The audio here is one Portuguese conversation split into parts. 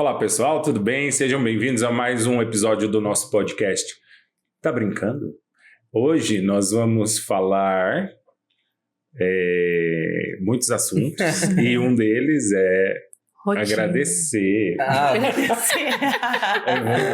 Olá pessoal, tudo bem? Sejam bem-vindos a mais um episódio do nosso podcast. Tá brincando? Hoje nós vamos falar muitos assuntos e um deles é rotina. Agradecer.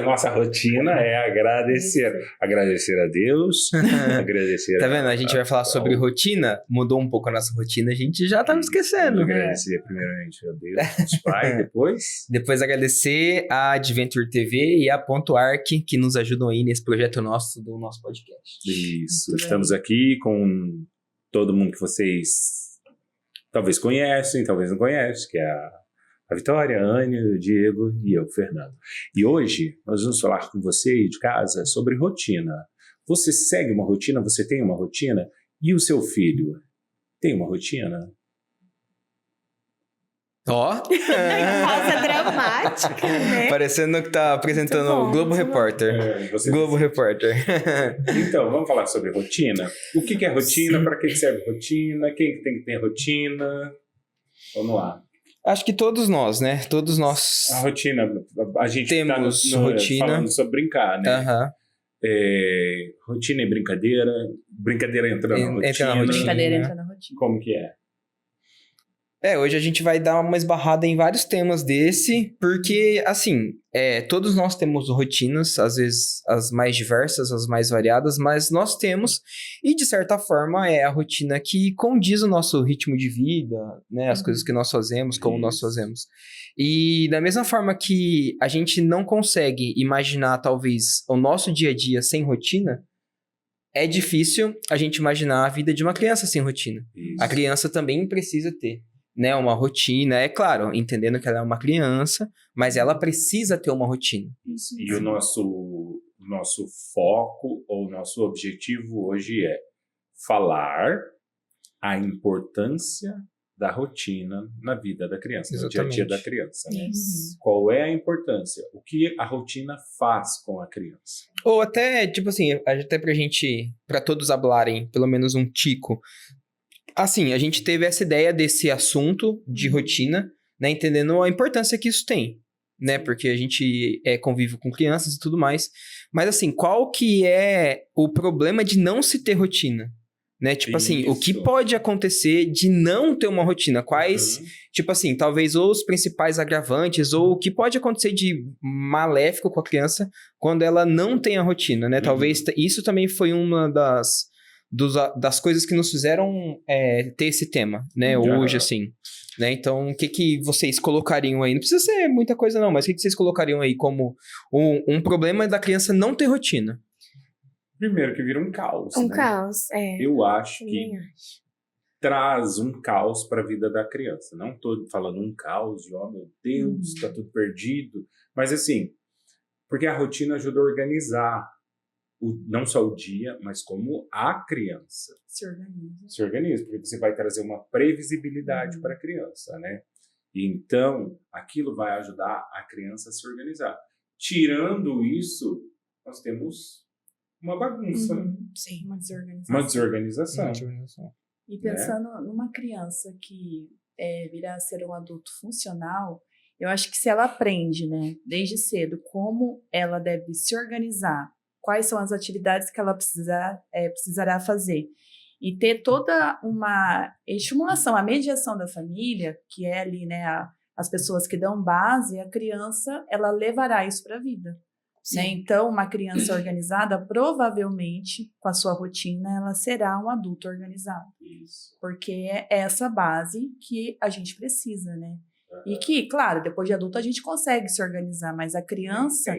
Nossa rotina é agradecer. Agradecer a Deus, agradecer Tá vendo? A gente vai falar sobre rotina, mudou um pouco a nossa rotina, a gente já tava esquecendo. Agradecer primeiramente a Deus, aos pais, depois... Depois agradecer a Adventure TV e a Ponto Arc, que nos ajudam aí nesse projeto nosso, do nosso podcast. Isso, estamos aqui com todo mundo que vocês talvez conhecem, talvez não conhecem, que é a Vitória, a Ania, o Diego e eu, Fernando. E hoje nós vamos falar com você aí de casa sobre rotina. Você segue uma rotina? Você tem uma rotina? E o seu filho tem uma rotina? Pausa dramática, né? Parecendo que tá apresentando o Globo Repórter. Globo Repórter. Então, vamos falar sobre rotina? O que é rotina? Para que serve rotina? Quem tem que ter rotina? Vamos lá. Acho que todos nós, né? Todos nós. A rotina, a gente temos tá rotina. Falando sobre brincar, né? Rotina e brincadeira. Brincadeira entra na rotina. Brincadeira entra na rotina. Como que é? Hoje a gente vai dar uma esbarrada em vários temas desse, porque, assim, todos nós temos rotinas, às vezes as mais diversas, as mais variadas, mas nós temos, e de certa forma é a rotina que condiz o nosso ritmo de vida, né, as coisas que nós fazemos, como nós fazemos. E da mesma forma que a gente não consegue imaginar, talvez, o nosso dia a dia sem rotina, é difícil a gente imaginar a vida de uma criança sem rotina. Isso. A criança também precisa ter, né, uma rotina, é claro, entendendo que ela é uma criança, mas ela precisa ter uma rotina. Isso. E o nosso foco ou o nosso objetivo hoje é falar a importância da rotina na vida da criança, Exatamente. No dia a dia da criança. Né? Isso. Qual é a importância? O que a rotina faz com a criança? Ou até, tipo assim, até pra todos hablarem, pelo menos um tico. Assim, a gente teve essa ideia desse assunto de rotina, né, entendendo a importância que isso tem, né, porque a gente convive com crianças e tudo mais, mas assim, qual que é o problema de não se ter rotina, né, tipo assim, o que pode acontecer de não ter uma rotina, quais, tipo assim, talvez os principais agravantes, ou o que pode acontecer de maléfico com a criança quando ela não tem a rotina, né, talvez isso também foi uma das coisas que nos fizeram ter esse tema, né, hoje, assim, né, então, o que vocês colocariam aí, não precisa ser muita coisa não, mas o que vocês colocariam aí como um problema da criança não ter rotina? Primeiro que vira um caos, Um né? caos, Eu acho que traz um caos para a vida da criança, não estou falando um caos de, oh meu Deus, tá tudo perdido, mas assim, porque a rotina ajuda a organizar não só o dia, mas como a criança se organiza, porque você vai trazer uma previsibilidade para a criança, né? E então, aquilo vai ajudar a criança a se organizar. Tirando isso, nós temos uma bagunça. Sim, uma desorganização. E pensando numa criança que virá a ser um adulto funcional, eu acho que se ela aprende, né, desde cedo, como ela deve se organizar, quais são as atividades que ela precisará fazer. E ter toda uma estimulação, a mediação da família, que é ali, né, as pessoas que dão base, a criança, ela levará isso para a vida. Né? Então, uma criança organizada, provavelmente, com a sua rotina, ela será um adulto organizado. Isso. Porque é essa base que a gente precisa, né? E que, claro, depois de adulto a gente consegue se organizar, mas a criança...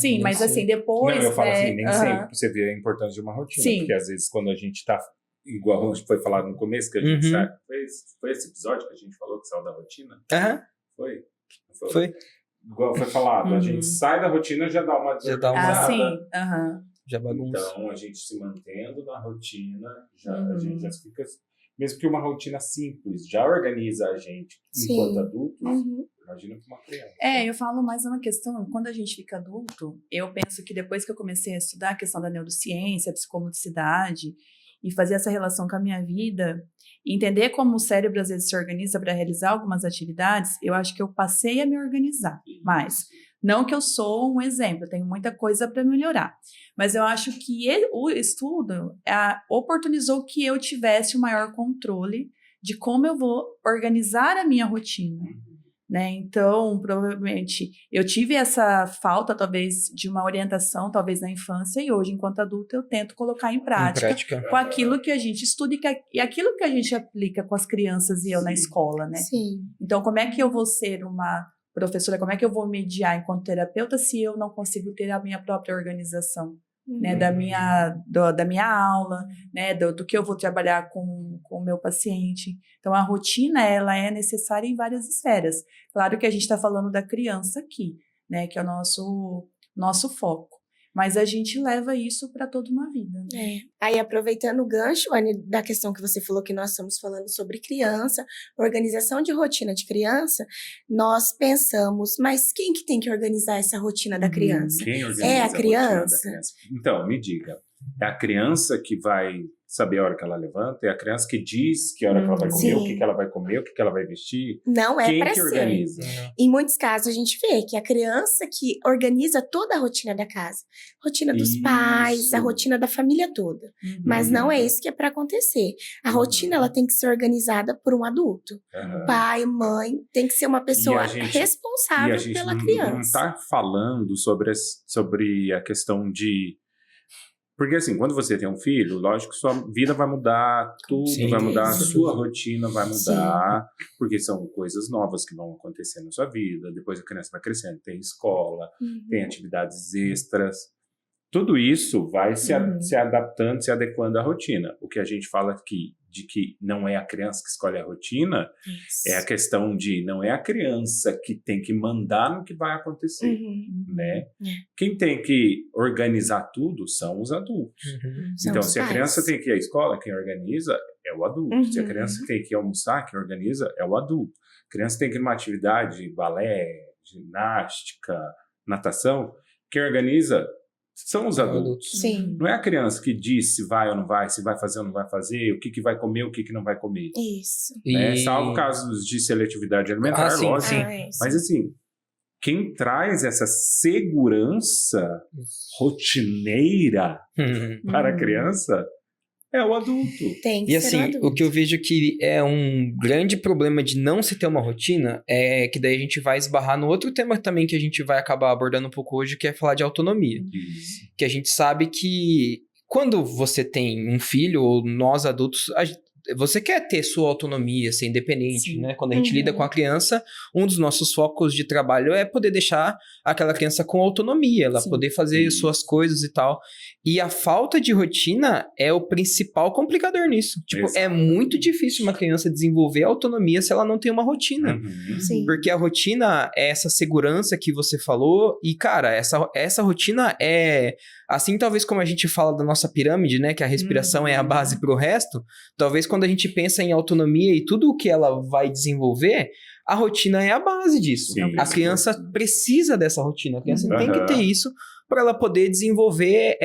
Sim, mas assim, depois... Não, eu falo assim, nem sempre você vê a importância de uma rotina. Sim. Porque às vezes quando a gente tá, igual a gente foi falado no começo, que a gente sabe, foi esse episódio que a gente falou que saiu da rotina? Foi. Igual foi falado, a gente sai da rotina, já dá uma desorganizada. Já bagunça. Então, a gente se mantendo na rotina, a gente já fica... Mesmo que uma rotina simples já organiza a gente enquanto adultos, imagina para uma criança. Eu falo mais uma questão, quando a gente fica adulto, eu penso que depois que eu comecei a estudar a questão da neurociência, a psicomotricidade, e fazer essa relação com a minha vida, entender como o cérebro às vezes se organiza para realizar algumas atividades, eu acho que eu passei a me organizar mais. Não que eu sou um exemplo, eu tenho muita coisa para melhorar, mas eu acho que o estudo oportunizou que eu tivesse o maior controle de como eu vou organizar a minha rotina. Né? Então, provavelmente, eu tive essa falta, talvez, de uma orientação, talvez, na infância, e hoje, enquanto adulta, eu tento colocar em prática com aquilo que a gente estuda e aquilo que a gente aplica com as crianças e eu na escola, né? Sim. Então, como é que eu vou ser uma professora, como é que eu vou mediar enquanto terapeuta se eu não consigo ter a minha própria organização? Né, da minha aula, né, do que eu vou trabalhar com o meu paciente. Então, a rotina, ela é necessária em várias esferas. Claro que a gente está falando da criança aqui, né, que é o nosso foco. Mas a gente leva isso para toda uma vida. Né? Aí, aproveitando o gancho, Anny, da questão que você falou que nós estamos falando sobre criança, organização de rotina de criança, nós pensamos, mas quem que tem que organizar essa rotina da criança? Quem organiza a rotina da criança? Então, me diga, é a criança que vai saber a hora que ela levanta? É a criança que diz que hora que ela vai comer, sim. o que ela vai comer, o que ela vai vestir? Não é Quem para que ser. organiza? Em muitos casos a gente vê que a criança que organiza toda a rotina da casa, rotina dos pais, a rotina da família toda. Mas não é isso que é para acontecer. A rotina ela tem que ser organizada por um adulto. Pai, mãe, tem que ser uma pessoa responsável pela criança. Não está falando sobre a questão de... Porque assim, quando você tem um filho, lógico que sua vida vai mudar, tudo vai mudar, a sua rotina vai mudar, porque são coisas novas que vão acontecer na sua vida, depois a criança vai crescendo, tem escola, tem atividades extras, tudo isso vai se adaptando, se adequando à rotina. O que a gente fala aqui, de que não é a criança que escolhe a rotina, é a questão de não é a criança que tem que mandar no que vai acontecer, né? Quem tem que organizar tudo são os adultos. Então, se a criança tem que ir à escola, quem organiza é o adulto. Se a criança tem que ir almoçar, quem organiza é o adulto. A criança tem que ir numa atividade, balé, ginástica, natação, quem organiza são os adultos. Sim. Não é a criança que diz se vai ou não vai, se vai fazer ou não vai fazer, o que vai comer, o que não vai comer. Isso. Né? Salvo casos de seletividade alimentar, lógico. Mas assim, quem traz essa segurança rotineira para a criança é o adulto. Tem que e ser assim, adulto. o que eu vejo que é um grande problema de não se ter uma rotina é que daí a gente vai esbarrar no outro tema também que a gente vai acabar abordando um pouco hoje, que é falar de autonomia. Isso. Que a gente sabe que quando você tem um filho, ou nós adultos, você quer ter sua autonomia, ser independente, né? Quando a gente lida com a criança, um dos nossos focos de trabalho é poder deixar aquela criança com autonomia, ela poder fazer suas coisas e tal. E a falta de rotina é o principal complicador nisso. Tipo, é muito difícil uma criança desenvolver autonomia se ela não tem uma rotina. Sim. Porque a rotina é essa segurança que você falou e, cara, essa rotina é... Assim, talvez como a gente fala da nossa pirâmide, né? Que a respiração é a base pro resto. Talvez quando a gente pensa em autonomia e tudo o que ela vai desenvolver, a rotina é a base disso. Sim, a criança precisa dessa rotina. A criança tem que ter isso para ela poder desenvolver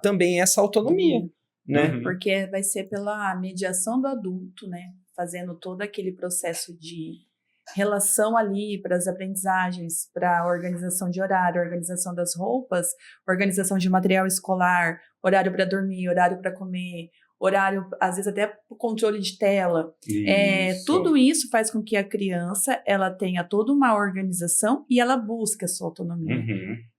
também essa autonomia, né? Porque vai ser pela mediação do adulto, né? Fazendo todo aquele processo de relação ali para as aprendizagens, para a organização de horário, organização das roupas, organização de material escolar, horário para dormir, horário para comer, horário, às vezes até o controle de tela. Tudo isso faz com que a criança ela tenha toda uma organização e ela busque a sua autonomia,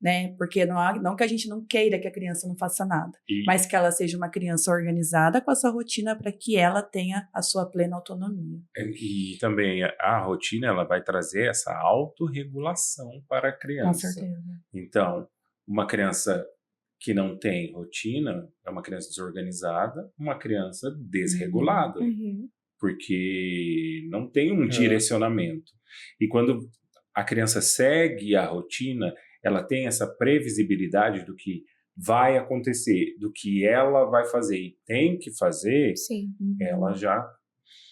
né? Porque não que a gente não queira que a criança não faça nada, mas que ela seja uma criança organizada com a sua rotina para que ela tenha a sua plena autonomia. E também a rotina ela vai trazer essa autorregulação para a criança. Com certeza. Então, uma criança que não tem rotina é uma criança desorganizada, uma criança desregulada, porque não tem um direcionamento. E quando a criança segue a rotina, ela tem essa previsibilidade do que vai acontecer, do que ela vai fazer e tem que fazer, ela já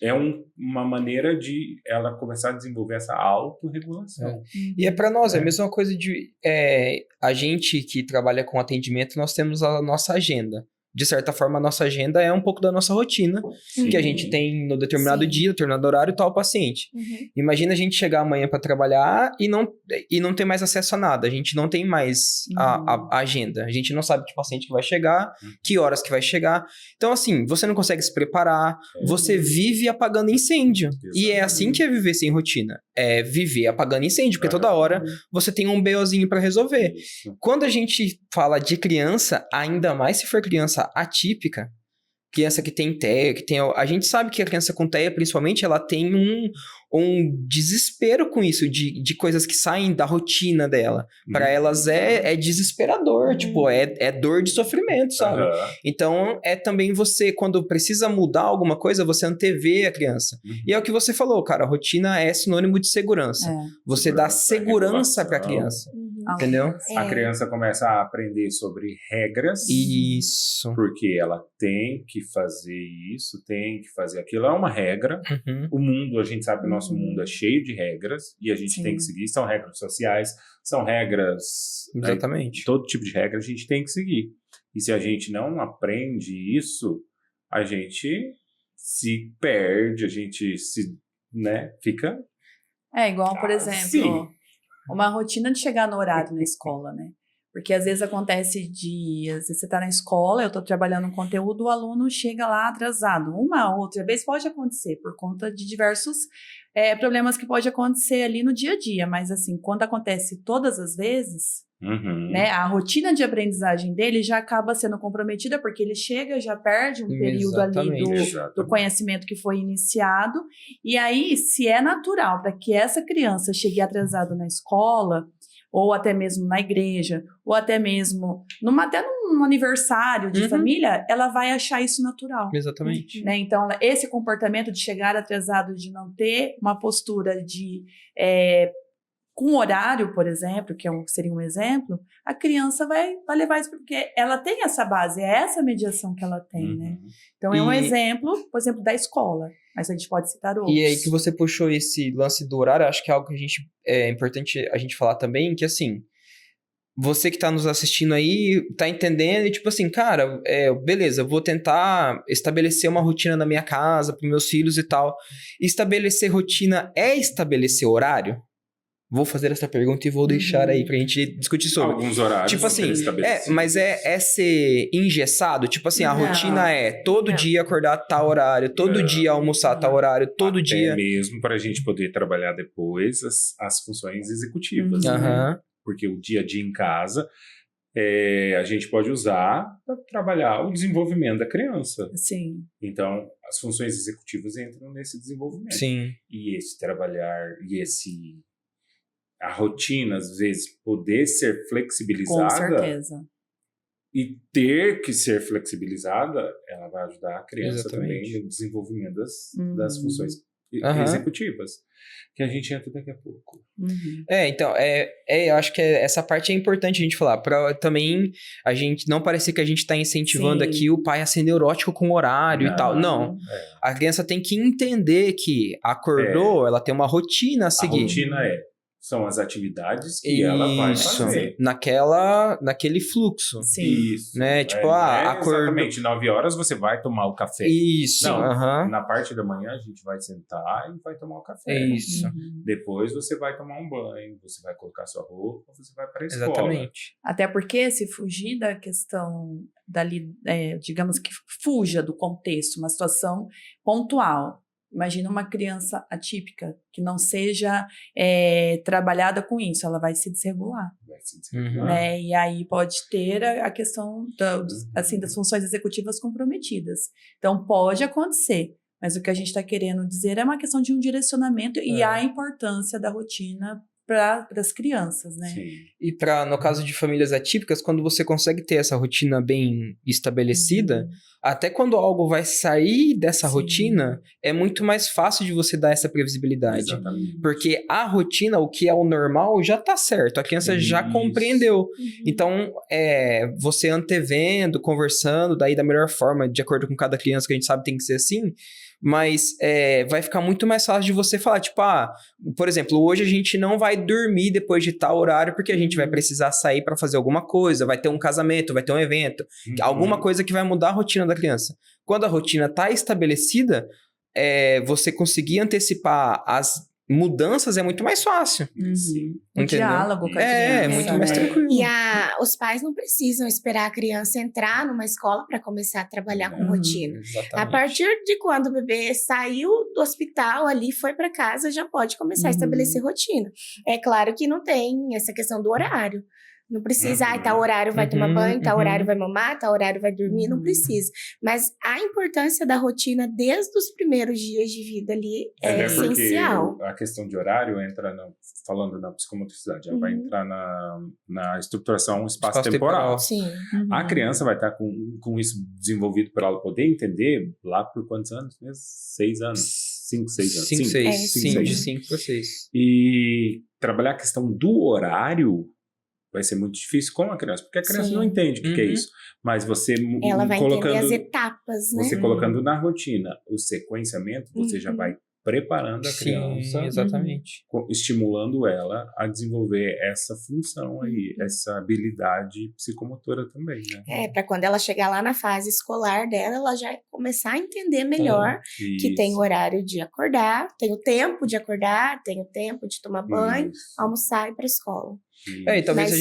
é uma maneira de ela começar a desenvolver essa autorregulação. E é para nós, é a mesma coisa de... a gente que trabalha com atendimento, nós temos a nossa agenda de certa forma, a nossa agenda é um pouco da nossa rotina, Sim. que a gente tem no determinado Sim. dia, determinado horário, tal paciente. Imagina a gente chegar amanhã para trabalhar e não ter mais acesso a nada. A gente não tem mais a agenda. A gente não sabe que paciente que vai chegar, que horas que vai chegar. Então, assim, você não consegue se preparar, você vive apagando incêndio. E é assim que é viver sem rotina. É viver apagando incêndio, porque toda hora você tem um BOzinho para resolver. Isso. Quando a gente fala de criança, ainda mais se for criança atípica, criança que tem TEA, a gente sabe que a criança com TEA, principalmente, ela tem um desespero com isso, de coisas que saem da rotina dela. Para elas é desesperador, tipo, é dor de sofrimento, sabe? Então, é também você, quando precisa mudar alguma coisa, você antevê a criança. E é o que você falou, cara, a rotina é sinônimo de segurança. Você dá segurança para a criança. Entendeu? A criança começa a aprender sobre regras. Isso. Porque ela tem que fazer isso, tem que fazer aquilo. É uma regra. O mundo, a gente sabe que o nosso mundo é cheio de regras e a gente tem que seguir. São regras sociais, são regras... Exatamente. Todo tipo de regra a gente tem que seguir. E se a gente não aprende isso, a gente se perde, a gente se... né, fica... É igual, por exemplo... Sim. Uma rotina de chegar no horário na escola, né? Porque às vezes acontece às vezes você tá na escola, eu tô trabalhando um conteúdo, o aluno chega lá atrasado. Uma outra vez pode acontecer, por conta de diversos problemas que pode acontecer ali no dia a dia. Mas assim, quando acontece todas as vezes, né, a rotina de aprendizagem dele já acaba sendo comprometida, porque ele chega, já perde um período ali do conhecimento que foi iniciado. E aí, se é natural para que essa criança chegue atrasada na escola, ou até mesmo na igreja, ou até mesmo até num aniversário de família, ela vai achar isso natural. Exatamente. Né? Então, esse comportamento de chegar atrasado, de não ter uma postura de... com horário, por exemplo, que seria um exemplo, a criança vai levar isso, porque ela tem essa base, é essa mediação que ela tem, né? Então, é um exemplo, por exemplo, da escola, mas a gente pode citar outros. E aí que você puxou esse lance do horário, acho que é algo que é importante a gente falar também, que assim, você que tá nos assistindo aí, tá entendendo, e tipo assim, cara, beleza, eu vou tentar estabelecer uma rotina na minha casa, pros meus filhos e tal. Estabelecer rotina é estabelecer horário? Vou fazer essa pergunta e vou deixar aí pra gente discutir sobre. Alguns horários. Tipo assim, mas é ser engessado? Tipo assim, a rotina é todo dia acordar a tal horário, todo dia almoçar a tal horário, todo dia... mesmo para a gente poder trabalhar depois as funções executivas. Porque o dia a dia em casa, a gente pode usar para trabalhar o desenvolvimento da criança. Sim. Então, as funções executivas entram nesse desenvolvimento. Sim. E esse trabalhar, a rotina, às vezes, poder ser flexibilizada. Com certeza. E ter que ser flexibilizada, ela vai ajudar a criança também no desenvolvimento das funções executivas. Que a gente entra daqui a pouco. Então, eu acho que essa parte é importante a gente falar, para também a gente não parecer que a gente está incentivando aqui o pai a ser neurótico com horário e tal. Não. A criança tem que entender que acordou, ela tem uma rotina a seguir. A rotina são as atividades que ela vai fazer. Naquele fluxo. Sim. Isso. Né? Tipo, acordou... Exatamente, 9 horas você vai tomar o café. Isso. Não, na parte da manhã a gente vai sentar e vai tomar o café. Isso. Depois você vai tomar um banho, você vai colocar sua roupa, você vai para a escola. Exatamente. Até porque se fugir da questão dali, digamos que fuja do contexto, uma situação pontual. Imagina uma criança atípica que não seja trabalhada com isso, ela vai se desregular. Né? E aí pode ter a questão das funções executivas comprometidas. Então pode acontecer, mas o que a gente está querendo dizer é uma questão de um direcionamento e a importância da rotina para as crianças, né? Sim. E no caso de famílias atípicas, quando você consegue ter essa rotina bem estabelecida, até quando algo vai sair dessa rotina, é muito mais fácil de você dar essa previsibilidade. Exatamente. Porque a rotina, o que é o normal, já tá certo. A criança já compreendeu. Então, você antevendo, conversando, daí da melhor forma, de acordo com cada criança, que a gente sabe tem que ser assim, Mas vai ficar muito mais fácil de você falar, tipo, por exemplo, hoje a gente não vai dormir depois de tal horário porque a gente vai precisar sair para fazer alguma coisa, vai ter um casamento, vai ter um evento, alguma coisa que vai mudar a rotina da criança. Quando a rotina tá estabelecida, você conseguir antecipar as mudanças é muito mais fácil. O diálogo com a criança. É muito mais tranquilo. E os pais não precisam esperar a criança entrar numa escola para começar a trabalhar com rotina. Exatamente. A partir de quando o bebê saiu do hospital ali, foi para casa, já pode começar a estabelecer rotina. É claro que não tem essa questão do horário. Não precisa, tal horário vai tomar banho, tal horário vai mamar, tal horário vai dormir, não precisa. Mas a importância da rotina desde os primeiros dias de vida ali é essencial. Porque a questão de horário entra, falando na psicomotricidade, ela vai entrar na estruturação espaço-temporal. Sim. A criança vai estar com isso desenvolvido para ela poder entender lá por quantos anos mesmo? 6 anos? 5, 6 anos? 5, 6. Sim, de 6. 5 para 6. E trabalhar a questão do horário vai ser muito difícil com a criança, porque a criança não entende o que é isso. Mas você ela vai colocando entender as etapas, né? Você colocando na rotina o sequenciamento, você já vai preparando a criança, exatamente. Estimulando ela a desenvolver essa função aí, essa habilidade psicomotora também, né? Para quando ela chegar lá na fase escolar dela, ela já começar a entender melhor que tem o horário de acordar, tem o tempo de acordar, tem o tempo de tomar banho, almoçar e ir para a escola. E talvez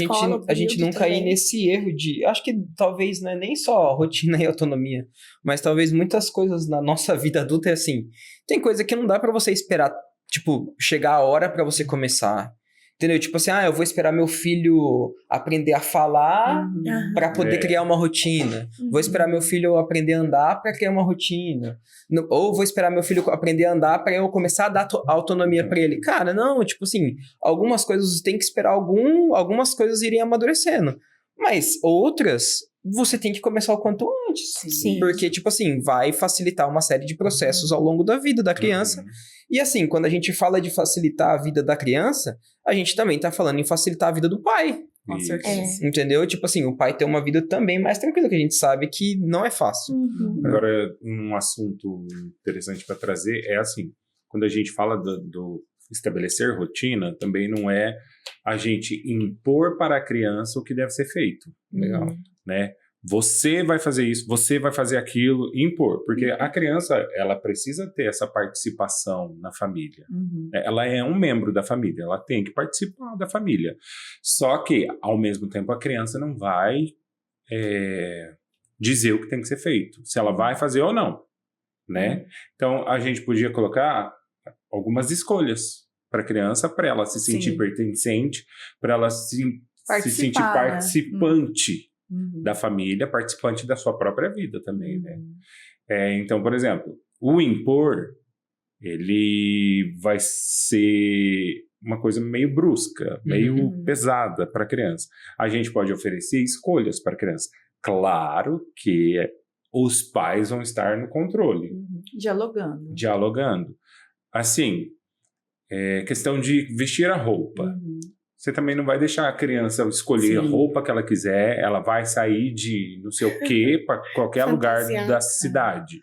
a gente não cair nesse erro de... Acho que talvez não é nem só rotina e autonomia, mas talvez muitas coisas na nossa vida adulta é assim. Tem coisa que não dá pra você esperar, tipo, chegar a hora pra você começar. Entendeu? Tipo assim, eu vou esperar meu filho aprender a falar pra poder criar uma rotina. Vou esperar meu filho aprender a andar pra criar uma rotina. Ou vou esperar meu filho aprender a andar pra eu começar a dar autonomia pra ele. Cara, não, tipo assim, algumas coisas você tem que esperar algumas coisas irem amadurecendo. Mas outras, você tem que começar o quanto antes. Sim. Porque, tipo assim, vai facilitar uma série de processos ao longo da vida da criança. E assim, quando a gente fala de facilitar a vida da criança, a gente também tá falando em facilitar a vida do pai. Com certeza. Entendeu? Tipo assim, o pai tem uma vida também mais tranquila, que a gente sabe que não é fácil. Agora, um assunto interessante para trazer é assim, quando a gente fala do estabelecer rotina, também não é a gente impor para a criança o que deve ser feito. Legal. Né? Você vai fazer isso, você vai fazer aquilo, impor. Porque a criança, ela precisa ter essa participação na família. Ela é um membro da família, ela tem que participar da família. Só que, ao mesmo tempo, a criança não vai dizer o que tem que ser feito. Se ela vai fazer ou não. Né? Então, a gente podia colocar algumas escolhas para a criança, para ela se sentir pertencente, para ela se sentir participante da família, participante da sua própria vida também, né? Então, por exemplo, o impor, ele vai ser uma coisa meio brusca, meio pesada para a criança. A gente pode oferecer escolhas para a criança. Claro que os pais vão estar no controle. Dialogando. Assim, questão de vestir a roupa. Você também não vai deixar a criança escolher a roupa que ela quiser, ela vai sair de não sei o quê para qualquer lugar da cidade.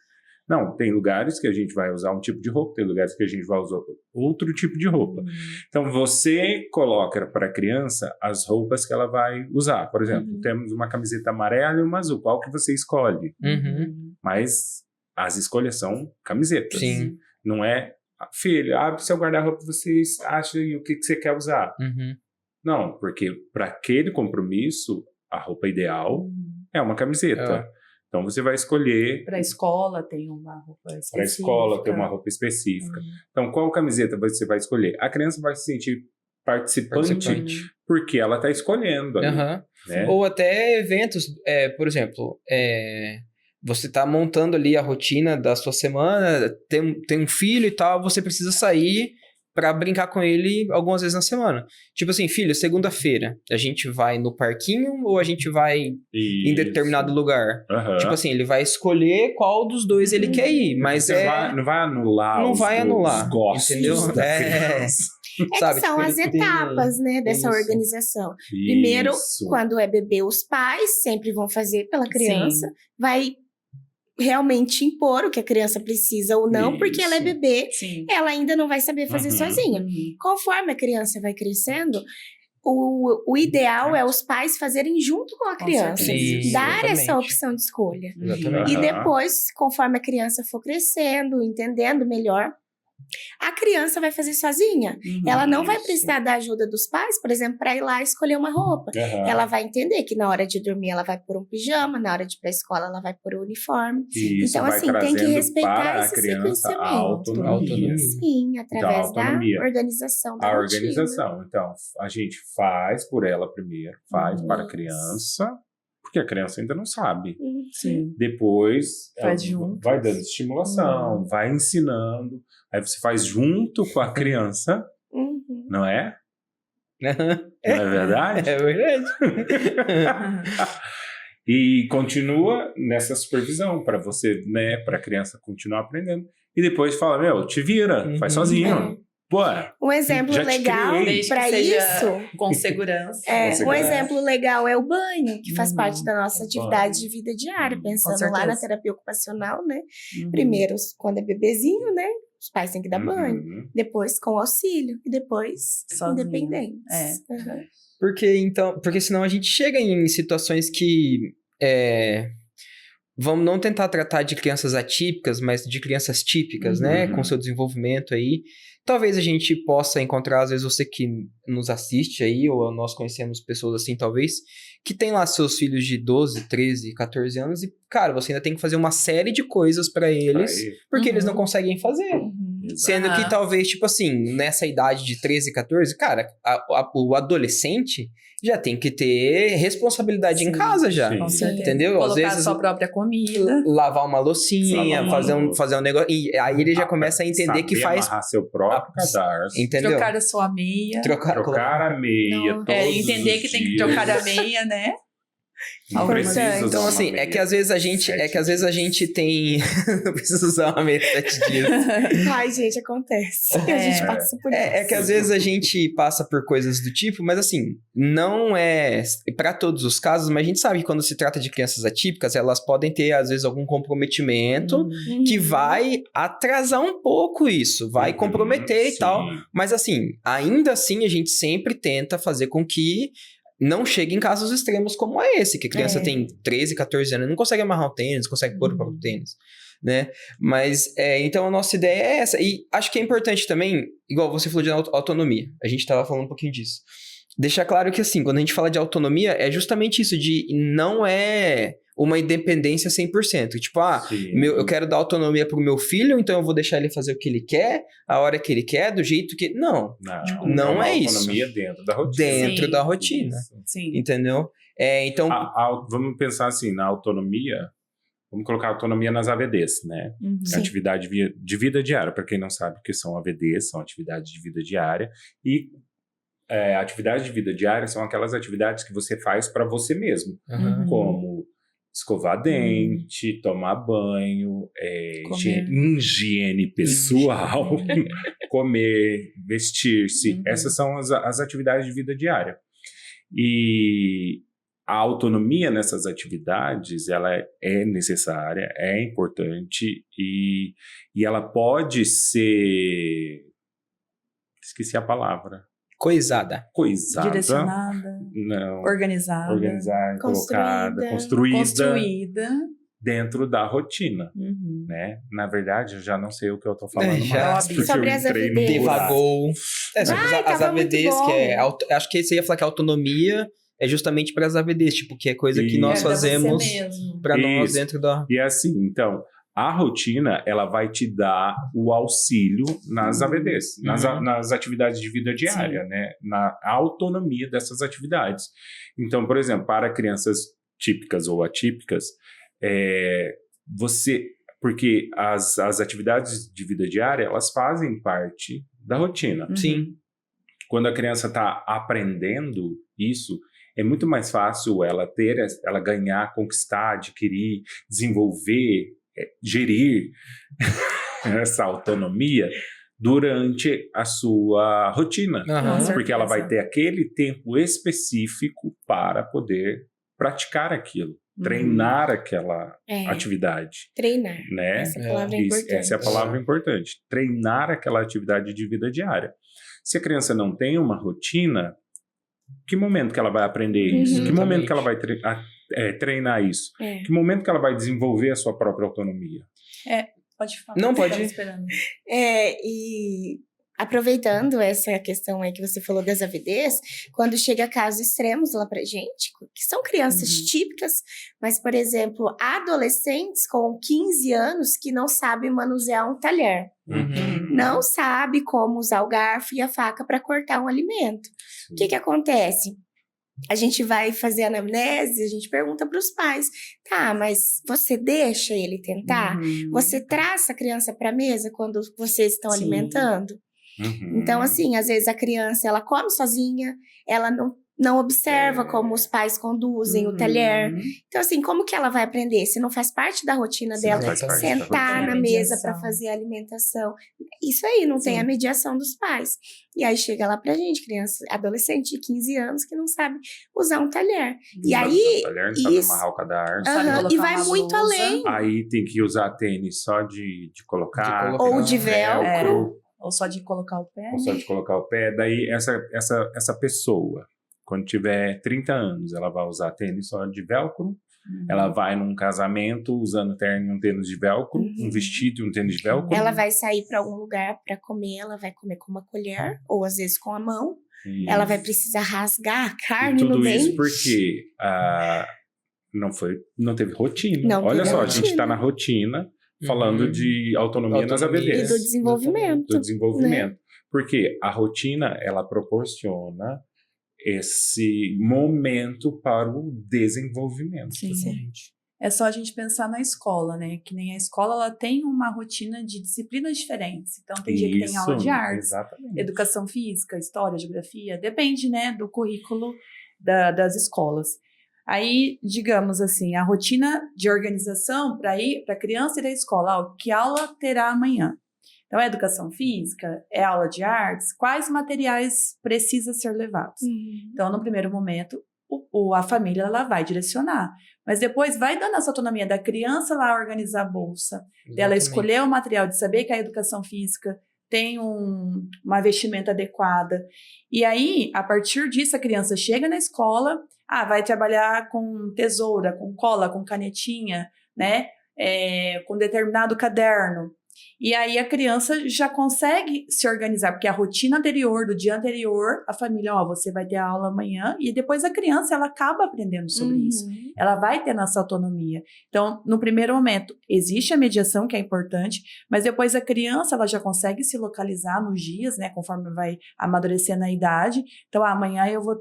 Não, tem lugares que a gente vai usar um tipo de roupa, tem lugares que a gente vai usar outro tipo de roupa. Então, você coloca para a criança as roupas que ela vai usar. Por exemplo, temos uma camiseta amarela e uma azul. Qual que você escolhe? Mas as escolhas são camisetas. Sim. Não é, filho, abre seu guarda-roupa, você acha o que você quer usar. Não, porque para aquele compromisso, a roupa ideal é uma camiseta. Então, você vai escolher... Para a escola tem uma roupa específica. Para a escola tem uma roupa específica. Então, qual camiseta você vai escolher? A criança vai se sentir participante. Porque ela está escolhendo. Ali, né? Ou até eventos, por exemplo... Você tá montando ali a rotina da sua semana, tem um filho e tal, você precisa sair pra brincar com ele algumas vezes na semana. Tipo assim, filho, segunda-feira, a gente vai no parquinho ou a gente vai em determinado lugar? Tipo assim, ele vai escolher qual dos dois ele quer ir, mas não vai anular os gostos, entendeu? Da criança. Que são as etapas, né, dessa organização. Primeiro, quando é bebê, os pais sempre vão fazer pela criança, vai realmente impor o que a criança precisa ou não, porque ela é Isso. bebê, Sim. ela ainda não vai saber fazer Uhum. sozinha. Uhum. Conforme a criança vai crescendo, o ideal é os pais fazerem junto com a Com criança. certeza. Dar essa Exatamente. opção de escolha. Exatamente. E Aham. depois, conforme a criança for crescendo, entendendo melhor, a criança vai fazer sozinha. Uhum. Ela não vai Isso. precisar da ajuda dos pais, por exemplo, para ir lá escolher uma roupa. Aham. Ela vai entender que na hora de dormir ela vai pôr um pijama, na hora de ir para a escola ela vai pôr o uniforme. E isso Então, vai assim, tem que trazendo respeitar para a esse criança a sequenciamento. autonomia. Sim, através Então, a autonomia. da organização da A rotina. organização. Então, a gente faz por ela primeiro, faz para a criança, porque a criança ainda não sabe. Uhum. Sim. Depois, Faz ela juntos. vai dando estimulação, vai ensinando. Aí você faz junto com a criança, Uhum. não é? Não é verdade? É verdade. E continua nessa supervisão para você, né, para a criança continuar aprendendo. E depois fala, meu, te vira, faz Uhum. sozinho. É. Pô, Um exemplo Já te legal criei. Desde que para seja isso. com segurança. É, Com um segurança. exemplo legal é o banho, que faz Uhum. parte da nossa O atividade banho. de vida diária, Com pensando lá certeza. na terapia ocupacional, né? Uhum. Primeiro, quando é bebezinho, né? Os pais têm que dar banho. uhum. Depois, com auxílio. E depois, Sozinho. independentes. É. Uhum. Porque senão a gente chega em situações que vamos não tentar tratar de crianças atípicas, mas de crianças típicas, né? Uhum. Com seu desenvolvimento aí. Talvez a gente possa encontrar, às vezes você que nos assiste aí, ou nós conhecemos pessoas assim, talvez, que tem lá seus filhos de 12, 13, 14 anos e, cara, você ainda tem que fazer uma série de coisas pra eles, Aí, porque Uhum. eles não conseguem fazer. Uhum. Sendo que Aham. talvez, tipo assim, nessa idade de 13, 14, cara, o adolescente já tem que ter responsabilidade em Sim, casa já. sim. Com certeza. Entendeu? Às Colocar vezes sua própria comida. lavar uma loucinha, Sim. fazer um negócio. E aí ele já começa a entender que saber faz. amarrar seu próprio cadarço. Entendeu? Trocar a sua meia. Trocar a meia Não. todos Entender os que tem que dias. trocar a meia, né? Não Algumas precisa vezes. usar Então, uma assim, meia é que às vezes a gente. 7 É que às vezes a gente tem. Não precisa usar uma meia de 7 dias. Ai, gente, acontece. A É. gente passa por isso. É que às vezes a gente passa por coisas do tipo, mas assim, não é pra todos os casos, mas a gente sabe que quando se trata de crianças atípicas, elas podem ter, às vezes, algum comprometimento Uhum. que vai atrasar um pouco isso, vai Uhum, comprometer e sim. tal. Mas assim, ainda assim, a gente sempre tenta fazer com que não chegue em casos extremos como é esse, que a criança É. tem 13, 14 anos e não consegue amarrar o tênis, não consegue pôr o próprio tênis, né? Mas, então a nossa ideia é essa. E acho que é importante também, igual você falou de autonomia, a gente tava falando um pouquinho disso. Deixar claro que, assim, quando a gente fala de autonomia, é justamente isso, de não é uma independência 100%. Tipo, Sim. eu quero dar autonomia pro meu filho, então eu vou deixar ele fazer o que ele quer, a hora que ele quer, do jeito que... Não, não uma é isso. autonomia dentro da rotina. dentro Sim. da rotina, Isso. Sim. entendeu? Então... Vamos pensar assim, na autonomia, vamos colocar autonomia nas AVDs, né? Uhum. Sim. Atividade de vida diária. Para quem não sabe o que são AVDs, são atividades de vida diária. E atividades de vida diária são aquelas atividades que você faz para você mesmo, aham. como escovar dente, tomar banho, Comer. higiene pessoal, comer, vestir-se. Uhum. Essas são as atividades de vida diária. E a autonomia nessas atividades, ela é necessária, é importante e ela pode ser... Esqueci a palavra. Coisada. Coisada. Direcionada, Não. organizada, Colocada, Construída. construída. dentro da rotina, Uhum. né? Na verdade, eu já não sei o que eu tô falando Já. mais, porque Sobre eu as entrei no AVDs. buraco. Devagou. Sobre Ai, as tava muito AVDs, bom. que acho que você ia falar que a autonomia é justamente para as AVDs, tipo, que é coisa que Isso. nós pra você fazemos mesmo. para nós Isso. dentro da... E assim, então, a rotina, ela vai te dar o auxílio nas AVDs, nas atividades de vida diária, né? Na autonomia dessas atividades. Então, por exemplo, para crianças típicas ou atípicas, porque as atividades de vida diária, elas fazem parte da rotina. Uhum. Sim. Quando a criança está aprendendo isso, é muito mais fácil ela ganhar, conquistar, adquirir, desenvolver, gerir essa autonomia durante a sua rotina. Aham. Com Porque ela vai certeza. ter aquele tempo específico para poder praticar aquilo. treinar aquela atividade. Treinar. Né? Essa palavra é importante. Essa é a palavra importante. Treinar aquela atividade de vida diária. Se a criança não tem uma rotina, que momento que ela vai aprender isso? Que momento que ela vai treinar isso? Que momento que ela vai desenvolver a sua própria autonomia? Pode falar. Não, pode. E aproveitando essa questão aí que você falou das avidez, quando chega casos extremos lá pra gente, que são crianças típicas, mas, por exemplo, adolescentes com 15 anos que não sabem manusear um talher. Não sabe como usar o garfo e a faca para cortar um alimento. O que acontece? A gente vai fazer anamnese, a gente pergunta para os pais, tá, mas você deixa ele tentar? Você traz a criança para a mesa quando vocês estão alimentando? Então, assim, às vezes a criança, ela come sozinha, ela não observa como os pais conduzem o talher. Então, assim, como que ela vai aprender? Se não faz parte da rotina dela, sentar na mesa para fazer a alimentação. Isso aí, não tem a mediação dos pais. E aí chega lá pra gente, criança, adolescente de 15 anos que não sabe usar um talher. E aí... Talher, não sabe amarrar o cadarço. E vai muito além. Aí tem que usar tênis só de colocar. Ou de velcro. Ou só de colocar o pé. Ou só de colocar o pé. Daí essa pessoa, quando tiver 30 anos, ela vai usar tênis só de velcro. Ela vai num casamento usando terno e um tênis de velcro, um vestido e um tênis de velcro. Ela vai sair para algum lugar para comer, ela vai comer com uma colher, ou às vezes com a mão. Ela vai precisar rasgar a carne no dente. Tudo isso porque não teve rotina. Olha só, a gente está na rotina falando de autonomia nas AVDs. E do desenvolvimento. Do desenvolvimento. Né? Porque a rotina, ela proporciona esse momento para o desenvolvimento. Sim. É só a gente pensar na escola, né? Que nem a escola, ela tem uma rotina de disciplinas diferentes. Então, tem dia que tem aula de artes, educação física, história, geografia. Depende, né, do currículo das escolas. Aí, digamos assim, a rotina de organização para a criança ir à escola, que aula terá amanhã? Então, é educação física? É aula de artes? Quais materiais precisam ser levados? Então, no primeiro momento, a família ela vai direcionar. Mas depois vai dando essa autonomia da criança lá organizar a bolsa, dela escolher o material, de saber que a educação física tem uma vestimenta adequada. E aí, a partir disso, a criança chega na escola, vai trabalhar com tesoura, com cola, com canetinha, né? Com determinado caderno. E aí a criança já consegue se organizar, porque a rotina anterior, do dia anterior, a família, você vai ter a aula amanhã, e depois a criança, ela acaba aprendendo sobre isso. Ela vai ter essa autonomia. Então, no primeiro momento, existe a mediação, que é importante, mas depois a criança, ela já consegue se localizar nos dias, né, conforme vai amadurecendo a idade. Então, amanhã eu vou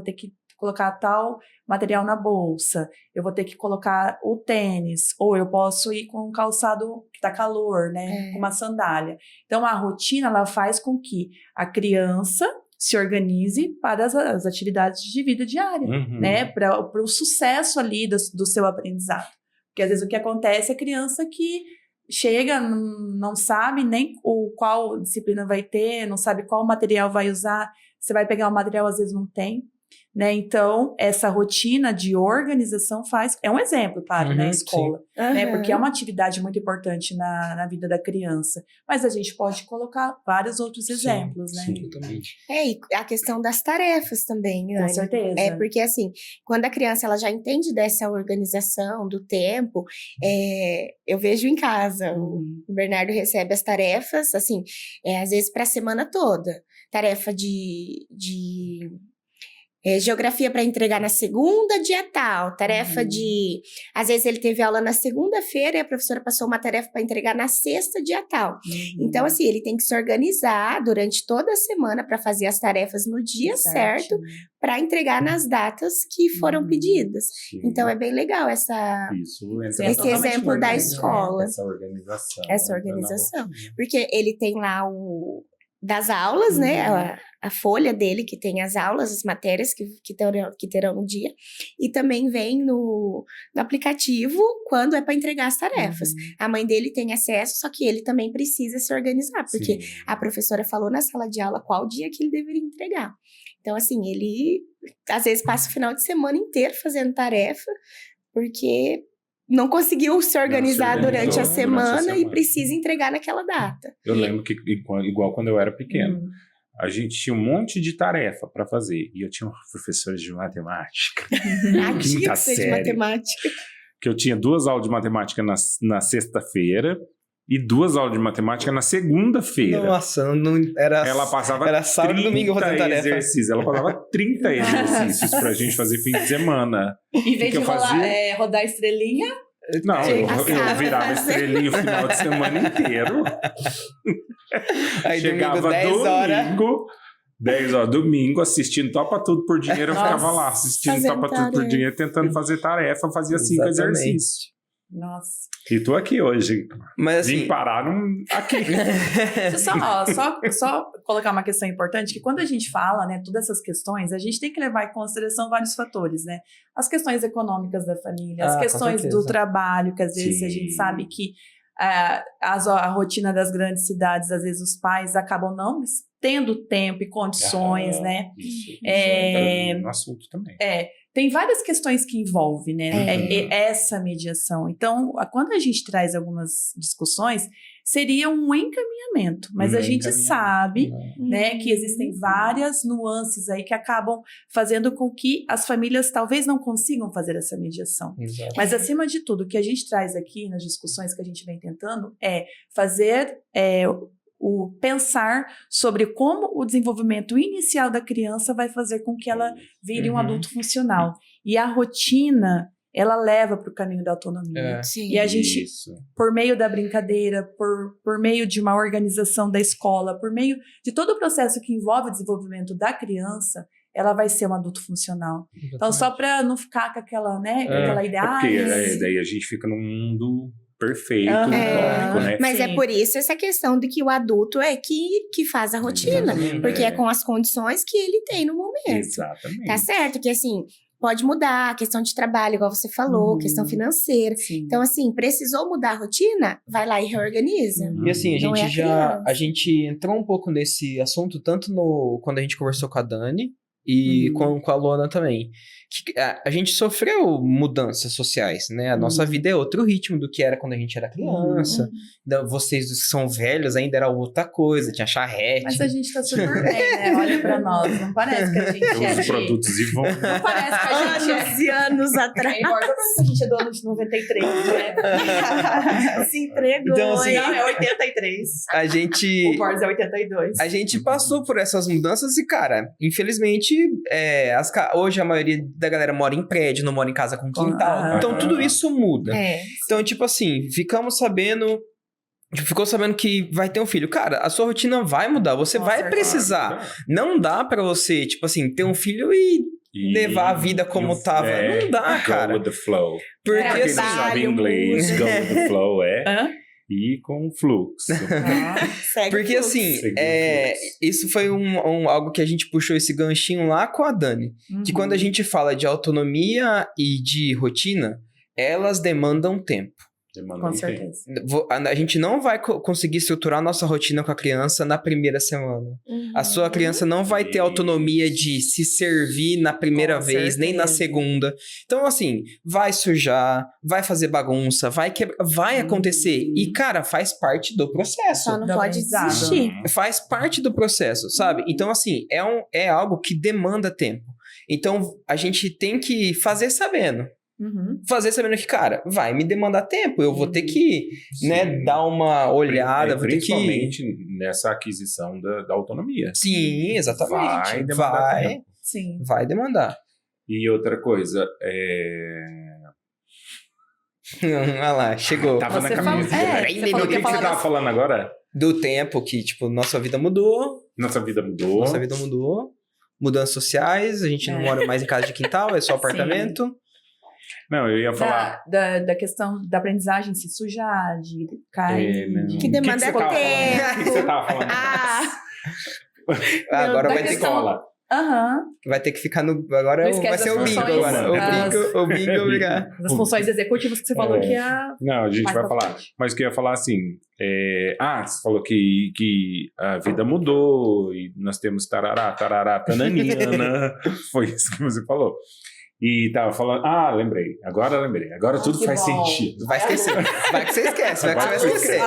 ter que colocar tal material na bolsa, eu vou ter que colocar o tênis, ou eu posso ir com um calçado que tá calor, né, com uma sandália. Então, a rotina, ela faz com que a criança se organize para as atividades de vida diária, né, para o sucesso ali do seu aprendizado. Porque, às vezes, o que acontece é a criança que chega, não sabe nem qual disciplina vai ter, não sabe qual material vai usar, você vai pegar o material, às vezes não tem, né? Então, essa rotina de organização é um exemplo, claro, na escola, né? Porque é uma atividade muito importante na vida da criança, mas a gente pode colocar vários outros exemplos, né? Sim, totalmente. E a questão das tarefas também, né? Com certeza. Porque, assim, quando a criança ela já entende dessa organização do tempo, eu vejo em casa, o Bernardo recebe as tarefas, assim, às vezes para a semana toda. Tarefa de geografia para entregar na segunda, dia tal. Tarefa de... Às vezes ele teve aula na segunda-feira e a professora passou uma tarefa para entregar na sexta, dia tal. Então, assim, ele tem que se organizar durante toda a semana para fazer as tarefas no dia certo para entregar nas datas que foram pedidas. Então, é bem legal esse exemplo da escola. Essa organização. Porque ele tem lá das aulas, né? A folha dele, que tem as aulas, as matérias que terão no dia. E também vem no aplicativo quando é para entregar as tarefas. A mãe dele tem acesso, só que ele também precisa se organizar, porque a professora falou na sala de aula qual dia que ele deveria entregar. Então, assim, ele às vezes passa o final de semana inteiro fazendo tarefa, porque não conseguiu se organizar organizou durante a durante a semana e semana. precisa entregar naquela data. Eu lembro que, igual quando eu era pequeno, a gente tinha um monte de tarefa para fazer. E eu tinha professores de matemática. Ah, tinha que ser de série. matemática. Que eu tinha 2 aulas de matemática na sexta-feira e 2 aulas de matemática na segunda-feira. Nossa, não era... Ela passava era sábado e domingo fazendo tarefa. exercícios. Ela passava 30 exercícios pra gente fazer fim de semana. Em vez que de eu fazia? rodar estrelinha, Não, eu virava Passava. estrelinha o final de semana inteiro. Aí Chegava domingo, 10 horas. domingo, 10 horas, domingo, assistindo Topa Tudo por Dinheiro. Eu Nossa, ficava lá assistindo fazendo Topa Tudo por tarefa. Dinheiro, tentando fazer tarefa, fazia 5 Exatamente. exercícios. nossa. E tô aqui hoje. Mas Vim assim... parar aqui. Deixa eu só colocar uma questão importante, que quando a gente fala, né, todas essas questões, a gente tem que levar em consideração vários fatores, né? As questões econômicas da família, as com questões certeza. do trabalho, que às vezes a gente Sim. sabe que a rotina das grandes cidades, às vezes os pais acabam não tendo tempo e condições, né? Isso É, entra no assunto também. Tem várias questões que envolvem, né? Uhum. Essa mediação. Então, quando a gente traz algumas discussões, seria um encaminhamento. Mas a gente sabe, né, que existem várias nuances aí que acabam fazendo com que as famílias talvez não consigam fazer essa mediação. Exato. Mas, acima de tudo, o que a gente traz aqui nas discussões que a gente vem tentando é fazer o pensar sobre como o desenvolvimento inicial da criança vai fazer com que ela vire um Uhum. adulto funcional. E a rotina, ela leva para o caminho da autonomia. É. Sim. E a gente, Isso. por meio da brincadeira, por meio de uma organização da escola, por meio de todo o processo que envolve o desenvolvimento da criança, ela vai ser um adulto funcional. Então, só para não ficar com aquela, né, com aquela ideia... Porque daí a gente fica num mundo perfeito, Aham. utópico, né? Mas é Sim. por isso essa questão de que o adulto é que faz a rotina. Exatamente. Porque é com as condições que ele tem no momento. Exatamente. Tá certo? Que assim, pode mudar, questão de trabalho, igual você falou, Uhum. questão financeira. Sim. Então, assim, precisou mudar a rotina? Vai lá e reorganiza. E assim, Não é a criança. a gente entrou um pouco nesse assunto, tanto quando a gente conversou com a Dani e com a Luana também. Que a gente sofreu mudanças sociais, né? A nossa vida é outro ritmo do que era quando a gente era criança. Vocês que são velhos ainda era outra coisa, tinha charrete. Mas a gente tá super bem, né? Olha pra nós. Não parece que a gente Eu é uso de... produtos e vão. Não parece que a gente Anos e anos atrás. É embora parece que a gente é do ano de 93, né? Se entregou. Então, assim, hein? Não, é 83. A gente... O Boris é 82. A gente passou por essas mudanças e, cara, infelizmente, hoje a maioria da galera mora em prédio, não mora em casa com quintal. Ah. Então, tudo isso muda. É. Então, tipo assim, ficou sabendo que vai ter um filho. Cara, a sua rotina vai mudar, você Com vai certeza. precisar. Não dá pra você, tipo assim, ter um filho e levar a vida como tava. Não dá, cara. Go with the flow. Porque Pra quem não assim... sabe inglês, go with the flow Hã? e com fluxo. Segue Porque o assim, Seguir o fluxo. isso foi algo que a gente puxou esse ganchinho lá com a Dani. Que quando a gente fala de autonomia e de rotina, elas demandam tempo. Demanda Com um tempo. certeza. A gente não vai conseguir estruturar nossa rotina com a criança na primeira semana. A sua criança não vai ter autonomia de se servir na primeira Com vez, nem na certeza. segunda. Então, assim, vai sujar, vai fazer bagunça, vai acontecer. E, cara, faz parte do processo. Só não Do pode aprendizado. desistir. Faz parte do processo, sabe? Então, assim, é algo que demanda tempo. Então, a gente tem que fazer sabendo. Fazer sabendo que, cara, vai me demandar tempo. Eu vou ter que, né, dar uma olhada, vou ter que... Principalmente nessa aquisição da autonomia. Sim, exatamente. Vai demandar tempo. Sim. Vai demandar. E outra coisa, Olha lá, chegou. Tava Você na falou- camisa. você falou O que você falar tava das- falando agora? Do tempo que, tipo, nossa vida mudou. Nossa vida mudou. Nossa vida mudou. Mudanças sociais, a gente não mora mais em casa de quintal, é só apartamento. Não, eu ia falar... Da questão da aprendizagem se sujar, de cair. não. Que demanda O que você tava tempo. falando? O que você tava falando? Agora da vai ter, questão- Escola. Aham. vai ter que ficar no... Agora Não vai esquece ser das o bingo funções. agora. O bingo virar. As funções executivas que você falou que é Não, a gente mais vai pra falar. frente. Mas o que eu ia falar assim... você falou que a vida mudou e nós temos tarará, tananina. Foi isso que você falou. E tava falando, lembrei, agora tudo que faz bom. sentido. Vai esquecer. Vai que você esquece, vai que você vai esquecer.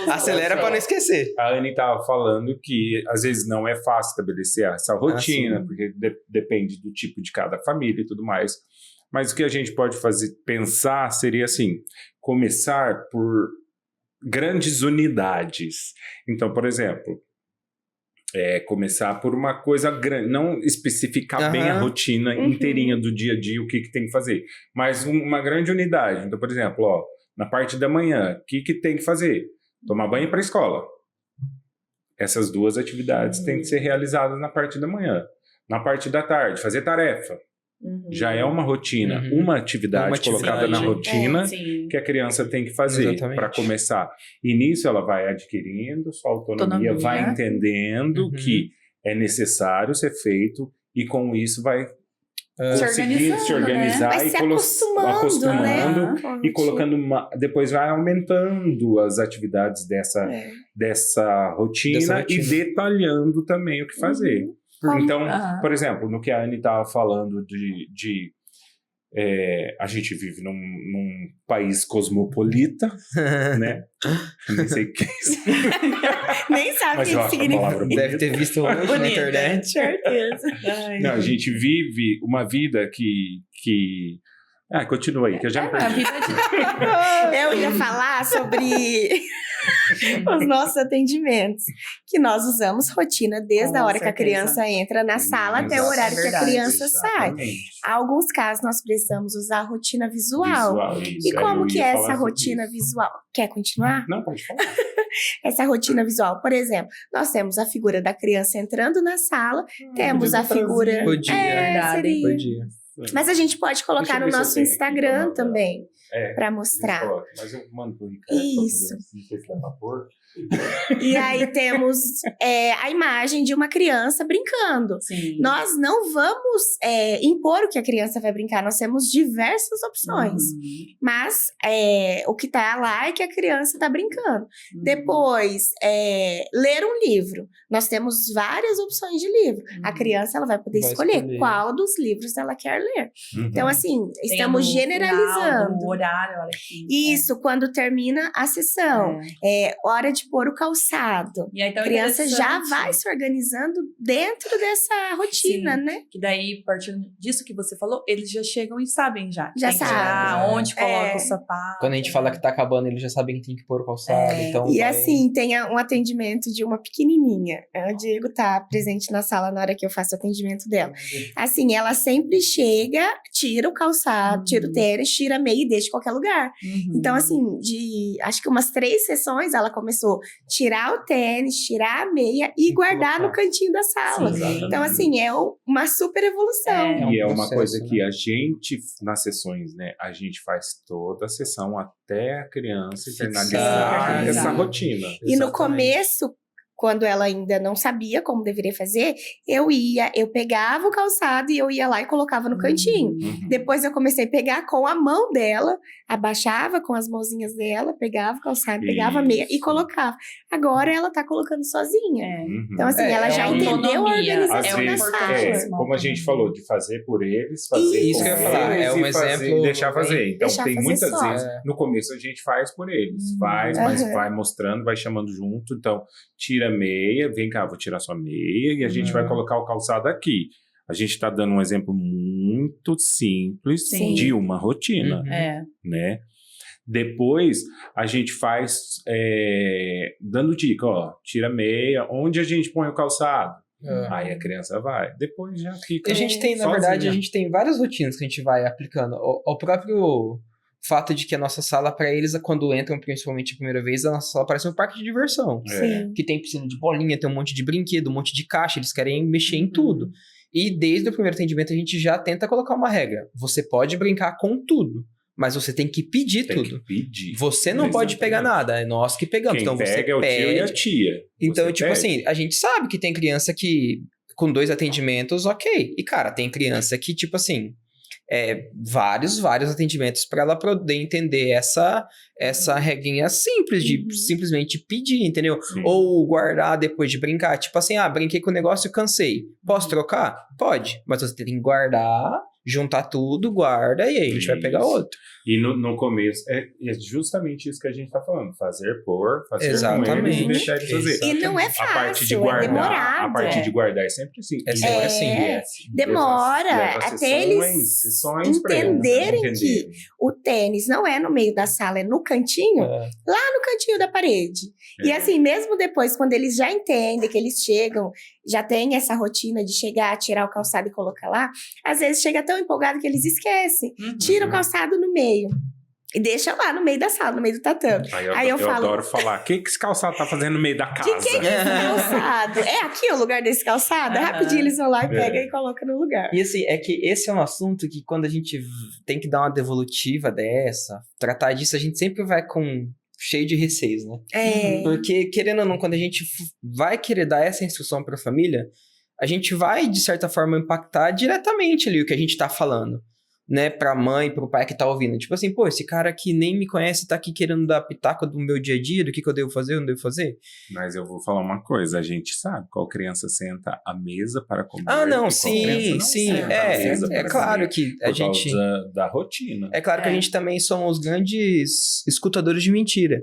Acelera pra não esquecer. A Anne tava falando que às vezes não é fácil estabelecer essa rotina, porque depende do tipo de cada família e tudo mais. Mas o que a gente pode pensar seria assim, começar por grandes unidades. Então, por exemplo, começar por uma coisa grande, não especificar bem a rotina inteirinha do dia a dia, o que tem que fazer, mas uma grande unidade. Então, por exemplo, na parte da manhã, o que tem que fazer? Tomar banho para a escola. Essas 2 atividades têm que ser realizadas na parte da manhã. Na parte da tarde, fazer tarefa. Já é uma rotina, uma atividade colocada na rotina que a criança tem que fazer para começar. E nisso ela vai adquirindo sua autonomia, vai entendendo que é necessário ser feito e com isso vai conseguir se organizar, né? e acostumando e colocando depois vai aumentando as atividades dessa rotina e detalhando também o que fazer. Então, por exemplo, no que a Anne estava falando a gente vive num país cosmopolita, né? Nem sei o que é isso. Nem sabe o que significa. Deve ter visto hoje na internet. Certeza. Não, a gente vive uma vida que... continua aí, que eu já me perdi. Eu ia falar sobre os nossos atendimentos, que nós usamos rotina desde a hora que a criança entra na sala até o horário que a criança sai. Há alguns casos nós precisamos usar a rotina visual. E como que é essa rotina visual? Quer continuar? Não, pode falar. Essa rotina visual, por exemplo, nós temos a figura da criança entrando na sala, temos a figura... Podia. Mas a gente pode colocar no nosso Instagram também, para mostrar. Mas eu mando pro Ricardo. Isso. Não sei se dá pra pôr. E aí temos a imagem de uma criança brincando. Sim. Nós não vamos impor o que a criança vai brincar, nós temos diversas opções. Mas o que tá lá é que a criança tá brincando. Depois, ler um livro. Nós temos várias opções de livro. A criança ela vai poder escolher qual dos livros ela quer ler. Então, assim, estamos generalizando. O horário, olha aqui. Isso, quando termina a sessão. Hora de pôr o calçado. E aí, então, a criança já vai se organizando dentro dessa rotina, né? Que daí, partindo disso que você falou, eles já chegam e sabem já. Já sabem. Onde coloca o sapato. Quando a gente fala que tá acabando, eles já sabem que tem que pôr o calçado. Então e assim, tem um atendimento de uma pequenininha. O Diego tá presente na sala na hora que eu faço o atendimento dela. Assim, ela sempre chega, tira o calçado, tira o tênis, tira a meia e deixa em qualquer lugar. Então, assim, acho que umas 3 sessões ela começou a tirar o tênis, tirar a meia e guardar no cantinho da sala. Sim, então, assim, é uma super evolução. E é uma coisa que a gente, nas sessões, né, a gente faz toda a sessão até a criança internalizar essa rotina. E no começo, quando ela ainda não sabia como deveria fazer, eu pegava o calçado e eu ia lá e colocava no cantinho. Depois eu comecei a pegar com a mão dela, abaixava com as mãozinhas dela, pegava o calçado, pegava a meia e colocava. Agora ela tá colocando sozinha. Então, assim, ela já entendeu a organização da sala. Como a gente falou, de fazer por eles, fazer isso que eu ia falar, é um exemplo. Deixar fazer. Então, tem muitas só. vezes, no começo a gente faz por eles. Faz, mas vai mostrando, vai chamando junto. Então, tira a meia, vem cá, vou tirar sua meia e a gente vai colocar o calçado aqui. A gente está dando um exemplo muito simples de uma rotina, né? Depois, a gente faz dando dica, tira a meia, onde a gente põe o calçado? Aí a criança vai. Depois já fica a gente tem, na verdade, a gente tem várias rotinas que a gente vai aplicando. O próprio fato de que a nossa sala, para eles, quando entram, principalmente a primeira vez, a nossa sala parece um parque de diversão. Que tem piscina de bolinha, tem um monte de brinquedo, um monte de caixa, eles querem mexer em tudo. E desde o primeiro atendimento a gente já tenta colocar uma regra. Você pode brincar com tudo, mas você tem que pedir tudo. Você não pode pegar nada, é nós que pegamos. Quem então você pega é o tio e a tia. Então, você tipo pede. assim, a gente sabe que tem criança que com 2 atendimentos, ok. E, cara, tem criança que, tipo assim, vários atendimentos para ela poder entender essa regrinha simples de simplesmente pedir, entendeu? Sim. Ou guardar depois de brincar. Tipo assim, brinquei com o negócio e cansei. Posso trocar? Pode. Mas você tem que guardar juntar tudo, guarda e aí a gente vai pegar outro. E no começo, é justamente isso que a gente tá falando. Fazer fazer Exatamente. com eles e deixar eles fazer. E não é A parte de fácil, guardar, é demorado. a parte de guardar é sempre assim. É sempre assim. Demora até eles sessões pra eles, entenderem que o tênis não é no meio da sala, é no cantinho, É. lá no cantinho da parede. E assim, mesmo depois, quando eles já entendem, que eles chegam, já tem essa rotina de chegar, tirar o calçado e colocar lá, às vezes chega tão empolgado que eles esquecem. Tira o calçado no meio. E deixa lá no meio da sala, no meio do tatame. Aí eu falo, adoro falar, o que esse calçado tá fazendo no meio da casa? que é esse calçado? É aqui o lugar desse calçado? Rapidinho eles vão lá e pegam e colocam no lugar. E assim, é que esse é um assunto que quando a gente tem que dar uma devolutiva dessa, tratar disso, a gente sempre vai cheio de receios, né? Porque, querendo ou não, quando a gente vai querer dar essa instrução para a família, a gente vai, de certa forma, impactar diretamente ali o que a gente tá falando, né? Pra mãe, pro pai que tá ouvindo. Tipo assim, pô, esse cara aqui nem me conhece, tá aqui querendo dar pitaco do meu dia a dia, do que eu devo fazer, eu não devo fazer. Mas eu vou falar uma coisa, a gente sabe qual criança senta à mesa para comer. Ah, não, e qual sim. senta à mesa É para claro comer que a por gente... causa da rotina. É claro que a gente também somos grandes escutadores de mentira.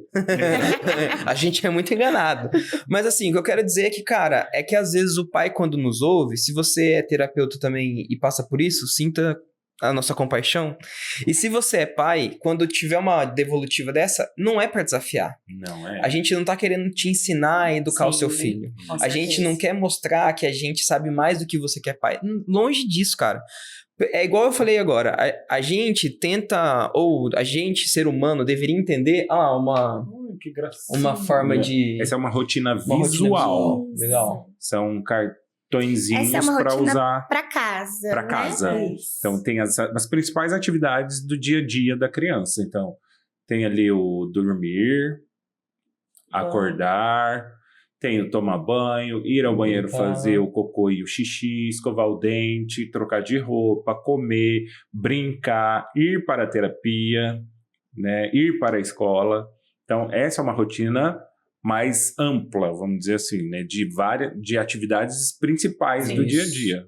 A gente é muito enganado. Mas assim, o que eu quero dizer é que, cara, é que às vezes o pai, quando nos ouve, se você é terapeuta também e passa por isso, sinta a nossa compaixão. E se você é pai, quando tiver uma devolutiva dessa, não é pra desafiar. Não é? A gente não tá querendo te ensinar a educar o seu filho. A gente não quer mostrar que a gente sabe mais do que você quer pai. Longe disso, cara. É igual eu falei agora, a gente tenta, ou a gente, ser humano, deveria entender Que gracinha. uma forma de... Essa é uma rotina uma visual. rotina Legal. São cartõezinhos Essa é uma para rotina usar pra casa. para né? casa. Então tem as principais atividades do dia a dia da criança. Então tem ali o dormir, acordar, tem o tomar banho, ir ao banheiro fazer o cocô e o xixi, escovar o dente, trocar de roupa, comer, brincar, ir para a terapia, né, ir para a escola. Então essa é uma rotina mais ampla, vamos dizer assim, né, de atividades principais do dia a dia.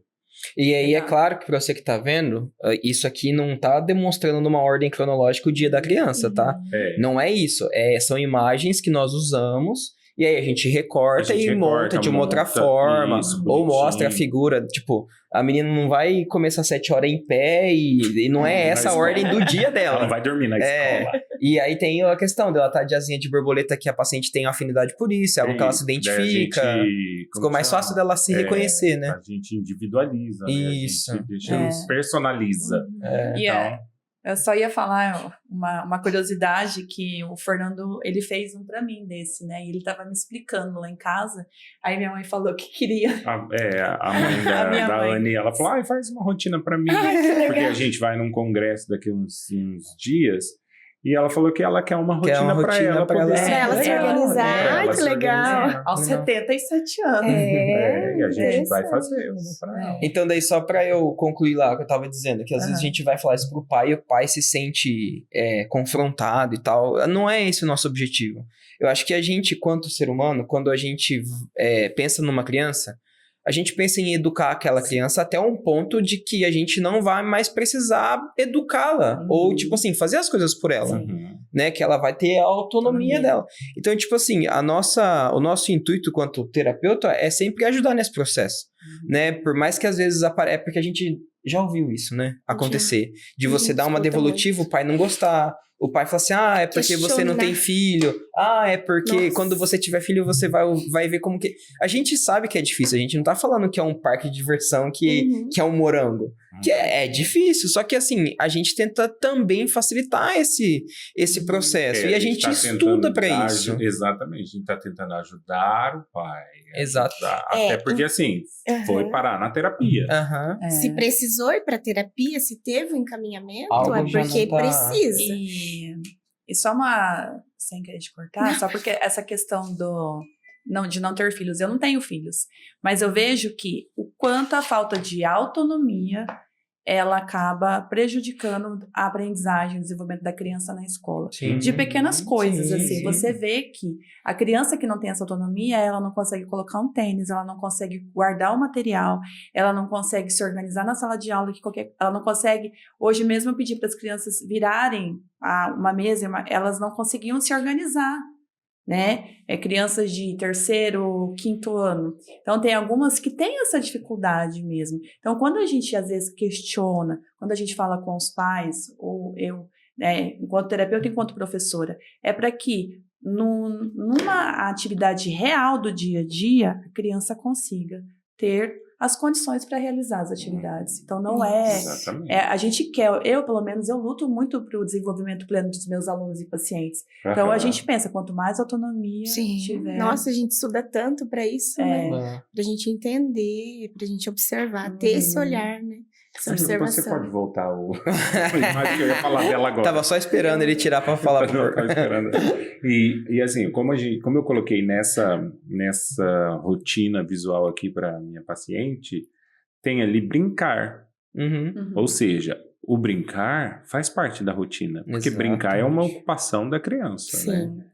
E aí é claro que pra você que tá vendo, isso aqui não tá demonstrando numa ordem cronológica o dia da criança, tá? Não é isso, são imagens que nós usamos e aí a gente recorta e monta de uma outra forma, isso, ou mostra a bonitinho. figura, tipo, a menina não vai começar 7 horas em pé e não é essa a ordem do dia dela. Ela não vai dormir na escola. E aí tem a questão dela tá de asinha de borboleta que a paciente tem afinidade por isso, é algo que ela se identifica. Ficou mais fácil dela se reconhecer, né? A gente individualiza, Isso. Né? A gente personaliza. Então, eu só ia falar uma curiosidade que o Fernando, ele fez um pra mim desse, né? E ele tava me explicando lá em casa. Aí minha mãe falou que queria... a mãe da mãe. Anne, ela falou, faz uma rotina pra mim. Porque a gente vai num congresso daqui uns dias. E ela falou que ela quer uma rotina pra ela. Pra ela Pra ela se organizar. Pra Ai, ela que se legal. organizar. Aos 77 anos. E a gente vai interessante. fazer uma pra ela. Então daí só pra eu concluir lá o que eu tava dizendo, que às vezes a gente vai falar isso pro pai e o pai se sente confrontado e tal. Não é esse o nosso objetivo. Eu acho que a gente, quanto ser humano, quando a gente pensa numa criança, a gente pensa em educar aquela criança até um ponto de que a gente não vai mais precisar educá-la. Ou, tipo assim, fazer as coisas por ela. Né? Que ela vai ter a autonomia dela. Então, tipo assim, o nosso intuito quanto terapeuta é sempre ajudar nesse processo. Né? Por mais que às vezes é porque a gente já ouviu isso, né? Acontecer. De você dar uma devolutiva, o pai não gostar. O pai fala assim, é porque você não tem filho. É porque quando você tiver filho, você vai ver como que... A gente sabe que é difícil. A gente não tá falando que é um parque de diversão, que é um morango. Que é difícil. Só que, assim, a gente tenta também facilitar esse processo. E a gente tá estuda pra isso. Exatamente. A gente tá tentando ajudar o pai. Exato. Até porque, assim, foi parar na terapia. Se precisou ir pra terapia, se teve um encaminhamento, Algo é já porque não tá... precisa. E só sem querer te cortar, só porque essa questão de não ter filhos, eu não tenho filhos, mas eu vejo que o quanto a falta de autonomia ela acaba prejudicando a aprendizagem, o desenvolvimento da criança na escola. Sim. De pequenas coisas, Sim, assim. sim. Você vê que a criança que não tem essa autonomia, ela não consegue colocar um tênis, ela não consegue guardar o material, ela não consegue se organizar na sala de aula, ela não consegue... Hoje mesmo eu pedi para as crianças virarem uma mesa, elas não conseguiam se organizar, né? Crianças de 3º, 5º ano. Então, tem algumas que têm essa dificuldade mesmo. Então, quando a gente, às vezes, questiona, quando a gente fala com os pais, ou eu, né, enquanto terapeuta, enquanto professora, é para que, numa atividade real do dia a dia, a criança consiga ter as condições para realizar as atividades. Então, não Exatamente. a gente quer, eu pelo menos, eu luto muito para o desenvolvimento pleno dos meus alunos e pacientes. Então, a gente pensa, quanto mais autonomia tiver... Nossa, a gente estuda tanto para isso, né? Pra gente entender, pra gente observar, ter esse olhar, né? Essa observação. Você pode voltar o... Mas eu ia falar dela agora. Tava só esperando ele tirar pra falar. Não, tava esperando. E assim, como eu coloquei nessa rotina visual aqui para minha paciente, tem ali brincar. Ou seja, o brincar faz parte da rotina. Porque brincar é uma ocupação da criança, Sim. né?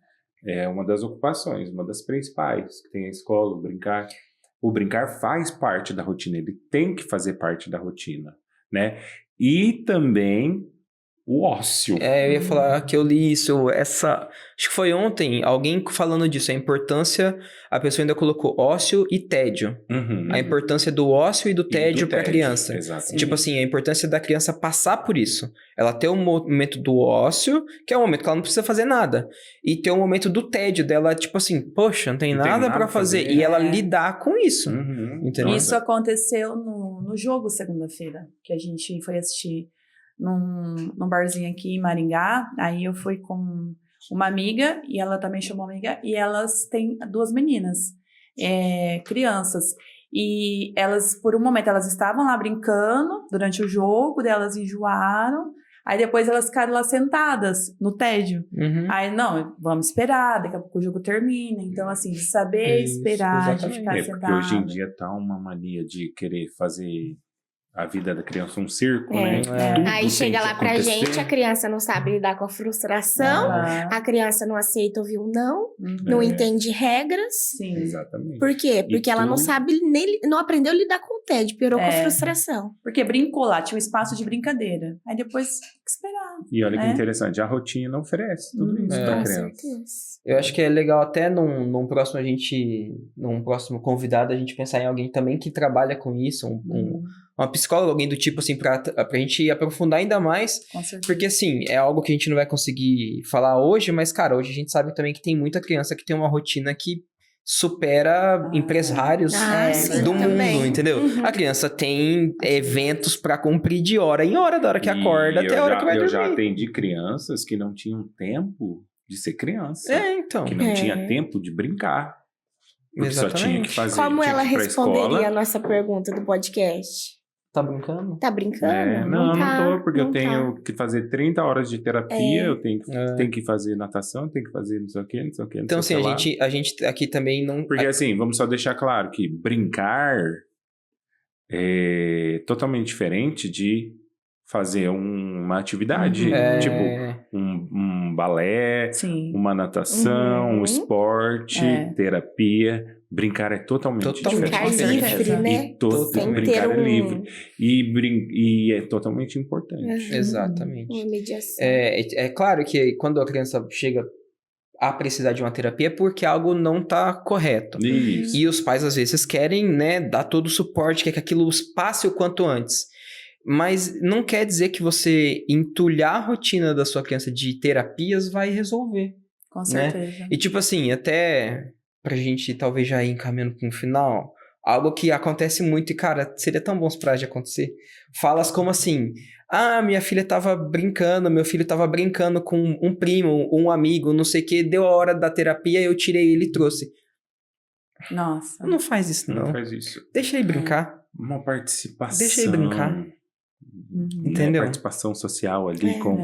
É uma das ocupações, uma das principais que tem a escola, o brincar. O brincar faz parte da rotina, ele tem que fazer parte da rotina, né? E também o ócio. Eu ia falar que eu li isso, acho que foi ontem, alguém falando disso, a importância, a pessoa ainda colocou ócio e tédio. A importância do ócio e do tédio para a criança. Exatamente. Tipo assim, a importância da criança passar por isso. Ela ter um momento do ócio, que é um momento que ela não precisa fazer nada. E ter um momento do tédio dela, tipo assim, poxa, não tem nada para fazer. E ela lidar com isso. Entendeu? Isso aconteceu no jogo segunda-feira, que a gente foi assistir num barzinho aqui em Maringá. Aí eu fui com uma amiga, e ela também chamou uma amiga, e elas têm 2 meninas, crianças. E elas, por um momento, elas estavam lá brincando durante o jogo, daí elas enjoaram. Aí depois elas ficaram lá sentadas no tédio. Aí, não, vamos esperar, daqui a pouco o jogo termina. Então, assim, de saber esperar, de ficar sentado. Porque hoje em dia tá uma mania de querer fazer a vida da criança um circo, né? Aí chega lá pra gente, a criança não sabe lidar com a frustração, a criança não aceita ouvir um não entende regras. Sim. Exatamente. Por quê? Porque ela não sabe, não aprendeu a lidar com o tédio, piorou com a frustração. Porque brincou lá, tinha um espaço de brincadeira. Aí depois, esperar. E olha que interessante, a rotina oferece tudo isso pra criança. Certeza. Eu acho que é legal até num próximo convidado, a gente pensar em alguém também que trabalha com isso, uma psicóloga, alguém do tipo assim, pra gente aprofundar ainda mais. Com certeza. Porque assim, é algo que a gente não vai conseguir falar hoje, mas cara, hoje a gente sabe também que tem muita criança que tem uma rotina que supera empresários do mundo, também. entendeu? A criança tem eventos pra cumprir de hora em hora, da hora que acorda até a hora que vai dormir. Eu já atendi crianças que não tinham tempo de ser criança. Então. Que não tinha tempo de brincar. Porque só tinha que fazer. Como ela ir pra responderia escola. a nossa pergunta do podcast? Tá brincando? Tá brincando? Não tá, tô, porque não eu tenho que fazer 30 horas de terapia, eu tenho que fazer natação, tenho que fazer não sei o que, não sei o que. Então, assim, a gente aqui também não... Porque, assim, vamos só deixar claro que brincar é totalmente diferente de fazer uma atividade, tipo um balé, uma natação, um esporte, terapia. Brincar é totalmente diferente. Brincar livre, né? Brincar é livre. E é totalmente importante. Exatamente. Uma mediação. É claro que quando a criança chega a precisar de uma terapia é porque algo não tá correto. Isso. E os pais, às vezes, querem, né, dar todo o suporte, quer que aquilo passe o quanto antes. Mas não quer dizer que você entulhar a rotina da sua criança de terapias vai resolver. Com certeza. Né? E tipo assim, até pra gente talvez já ir encaminhando para um final, algo que acontece muito e, cara, seria tão bom pra de acontecer. Falas como assim, minha filha tava brincando, meu filho tava brincando com um primo, um amigo, não sei o que, deu a hora da terapia, eu tirei ele e trouxe. Nossa. Não faz isso, não. Não faz isso. Deixa ele brincar. Uma participação. Deixa ele brincar. Entendeu? Participação social ali com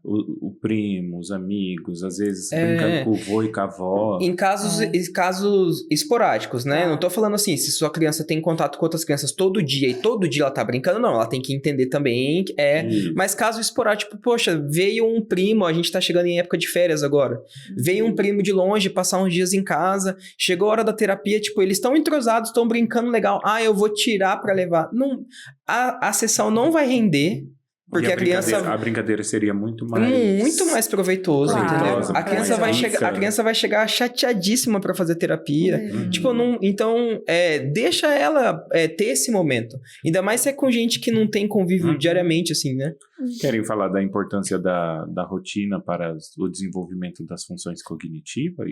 o primo, os amigos, às vezes É. brincando com o vô e com a avó. Em casos esporádicos, né? Não tô falando assim, se sua criança tem contato com outras crianças todo dia e todo dia ela tá brincando, não. Ela tem que entender também. Isso. Mas caso esporádico, poxa, veio um primo, a gente tá chegando em época de férias agora. Veio um primo de longe passar uns dias em casa, chegou a hora da terapia, tipo, eles estão entrosados, estão brincando legal. Ah, eu vou tirar pra levar. Não, a sessão não vai render, porque E a criança... A brincadeira seria muito mais... Muito mais proveitoso, Claro. entendeu? Proveitosa, A criança, mais rica. a criança vai chegar chateadíssima pra fazer terapia. Tipo, não, então, deixa ela ter esse momento. Ainda mais se é com gente que não tem convívio diariamente, assim, né? Querem falar da importância da rotina para o desenvolvimento das funções cognitivas?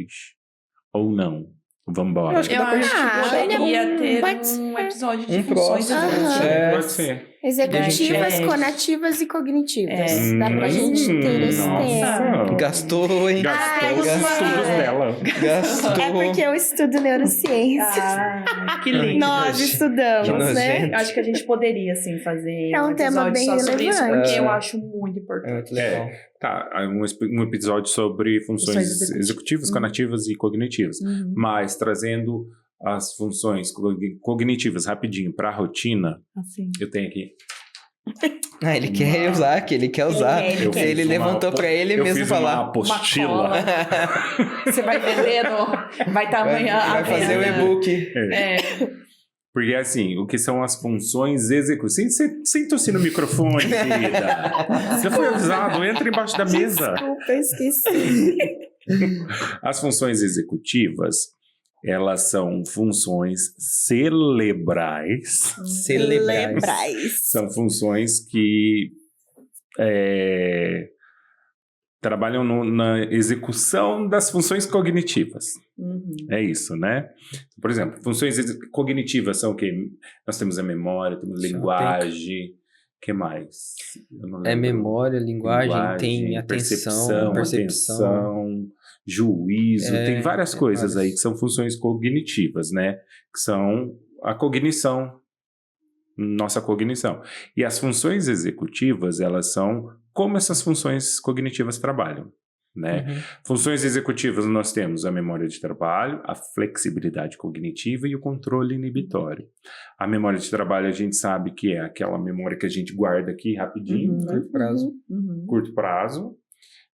Ou não? Vamos embora. Eu acho que Eu dá pra acho gente... que poderia ter pode um ser. episódio de Um funções próximo. executivas. Pode ser. Executivas, É. conativas e cognitivas. É. Dá pra gente ter esse tema. Gastou, hein? Gastou os gastou. estudos dela. Gastou. É porque eu estudo neurociência. Ah, que lindo. Nós Que estudamos, né? nojento. Eu acho que a gente poderia, assim, fazer É um tema episódio bem só sobre isso, relevante. porque eu acho muito importante. Muito legal. Tá, um episódio sobre funções Funções executivas. executivas, conativas e cognitivas. Uhum. Mas trazendo as funções cognitivas rapidinho para a rotina, Assim. eu tenho aqui. Ah, ele quer usar, que ele quer usar. Ele quer. Ele levantou pra ele eu mesmo fiz falar. uma apostila. Uma Você vai vendendo, vai estar amanhã Vai à fazer o venda. e-book. É. Porque, assim, o que são as funções executivas... Sem tossir no microfone, querida. Já foi avisado, entra embaixo da mesa. Desculpa, eu esqueci. As funções executivas, elas são funções cerebrais. Celebrais. São funções que trabalham na execução das funções cognitivas. Uhum. É isso, né? Por exemplo, funções cognitivas são o quê? Nós temos a memória, temos a linguagem, o que mais? Eu não É lembro. memória, linguagem, tem atenção, percepção. atenção, juízo, tem várias coisas aí que são funções cognitivas, né? Que são a cognição, nossa cognição. E as funções executivas, elas são como essas funções cognitivas trabalham, né? Uhum. Funções executivas nós temos a memória de trabalho, a flexibilidade cognitiva e o controle inibitório. A memória de trabalho a gente sabe que é aquela memória que a gente guarda aqui rapidinho, né? Curto prazo. Uhum. Curto prazo.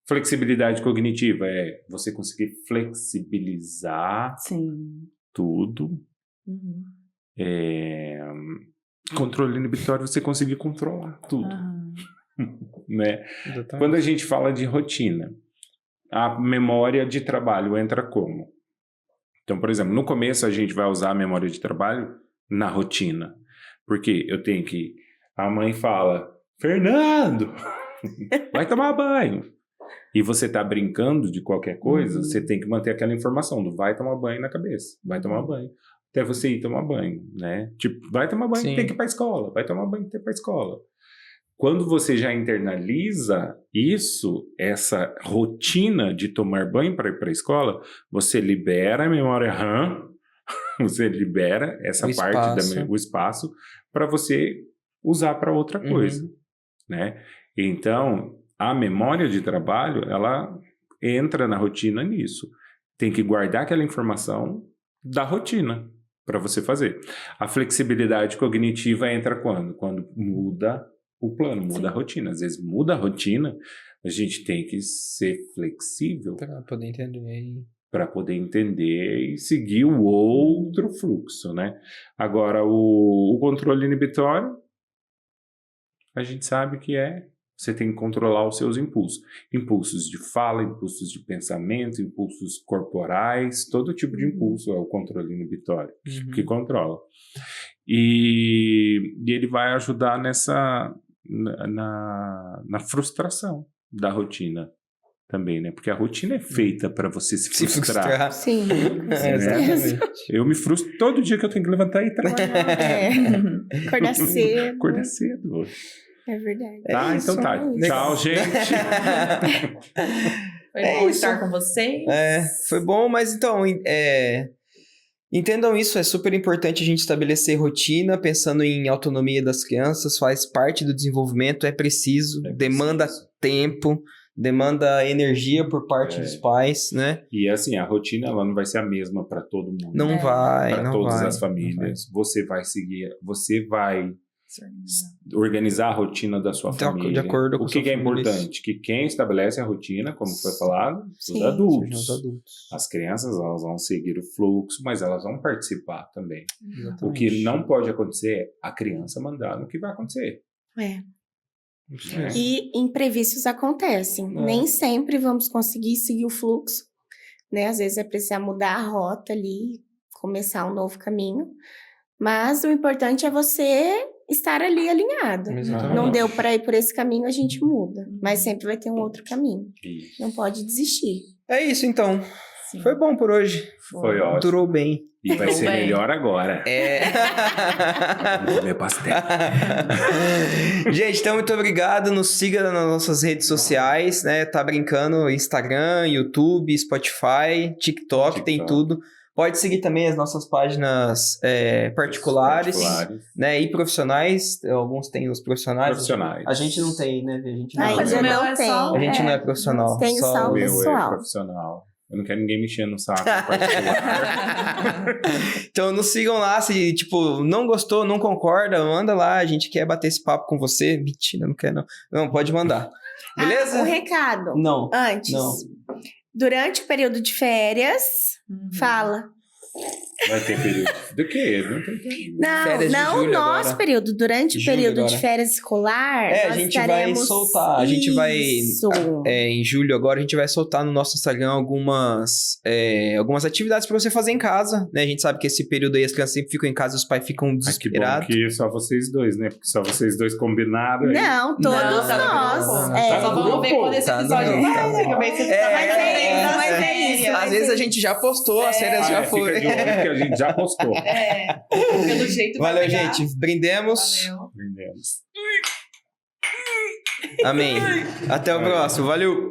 Flexibilidade cognitiva é você conseguir flexibilizar Sim. tudo. Uhum. Controle inibitório, você conseguir controlar tudo, Aham. né? Exatamente. Quando a gente fala de rotina, a memória de trabalho entra como? Então, por exemplo, no começo a gente vai usar a memória de trabalho na rotina. Porque eu tenho que... A mãe fala, Fernando, vai tomar banho. E você tá brincando de qualquer coisa, você tem que manter aquela informação do vai tomar banho na cabeça. Vai tomar banho. Até você ir tomar banho, né? Tipo, vai tomar banho, Sim. tem que ir pra escola. Vai tomar banho, tem que ir pra escola. Quando você já internaliza isso, essa rotina de tomar banho para ir para a escola, você libera a memória RAM, você libera essa O parte espaço. do espaço para você usar para outra coisa, né? Então, a memória de trabalho, ela entra na rotina nisso. Tem que guardar aquela informação da rotina para você fazer. A flexibilidade cognitiva entra quando? Quando muda o plano, muda a rotina. Às vezes muda a rotina, a gente tem que ser flexível Pra poder entender. para poder entender e seguir o outro fluxo, né? Agora, o controle inibitório, a gente sabe que você tem que controlar os seus impulsos. Impulsos de fala, impulsos de pensamento, impulsos corporais, todo tipo de impulso é o controle inibitório que controla. E ele vai ajudar na frustração da rotina também, né? Porque a rotina é feita para você se frustrar. Sim, com É, certeza. exatamente. Eu me frustro todo dia que eu tenho que levantar e trabalhar. Acordar cedo. Acordar cedo. É verdade. Tá, então tá. É isso. Tchau, gente. Foi É bom isso. estar com vocês. Foi bom, mas então, Entendam isso, é super importante a gente estabelecer rotina, pensando em autonomia das crianças, faz parte do desenvolvimento, é preciso, demanda tempo, demanda energia por parte dos pais, né? E assim, a rotina ela não vai ser a mesma para todo mundo. Não vai, para não todas vai, as famílias. Você vai seguir, você vai organizar a rotina da sua família. De acordo com o que é importante? Que quem estabelece a rotina, como foi falado, os adultos. As crianças elas vão seguir o fluxo, mas elas vão participar também. Exatamente. O que não pode acontecer é a criança mandar no que vai acontecer. E imprevistos acontecem. Nem sempre vamos conseguir seguir o fluxo, né? Às vezes é precisar mudar a rota ali, começar um novo caminho. Mas o importante é você estar ali alinhado. Exatamente. Não deu para ir por esse caminho, a gente muda. Mas sempre vai ter um outro caminho. Isso. Não pode desistir. É isso, então. Sim. Foi bom por hoje. Foi ótimo. Durou bem. E vai ser bem. melhor agora. Vou comer pastel. Gente, então muito obrigado. Nos siga nas nossas redes sociais, né? Tá brincando, Instagram, YouTube, Spotify, TikTok, tem tudo. Pode seguir também as nossas páginas particulares, né? E profissionais. Alguns têm os profissionais. A gente não tem, né? A gente não, Ainda não tem. A gente não é profissional. Tem só O o meu pessoal. é profissional. Eu não quero ninguém me enchendo no saco em particular. Então nos sigam lá, se tipo, não gostou, não concorda, manda lá, a gente quer bater esse papo com você. Mentira, não quer não. Não, pode mandar. Beleza? Um recado. Não. Antes. Não. Durante o período de férias, fala. Vai ter período do quê? Não tem período. Férias de Não o julho nosso agora. período. Durante o Julho período agora. de férias escolar, A nós gente vai estaremos... soltar. A gente vai. Isso. Em julho agora, a gente vai soltar no nosso Instagram algumas atividades pra você fazer em casa, né? A gente sabe que esse período aí as crianças sempre ficam em casa, os pais ficam Mas que bom desesperados. que só vocês dois, né? Porque só vocês dois combinaram. aí. Não, todos Não, tá nós. bom. É. Só vamos ver quando esse Tá, episódio não, tá sai, né? bom. Que vai ser Mas é isso. Às vezes a gente já postou, as férias já foi. Fica de olho que a gente já postou. Pelo jeito vai Valeu, pegar. gente. Brindemos. Valeu. Entendemos. Amém. Até o próximo. Valeu.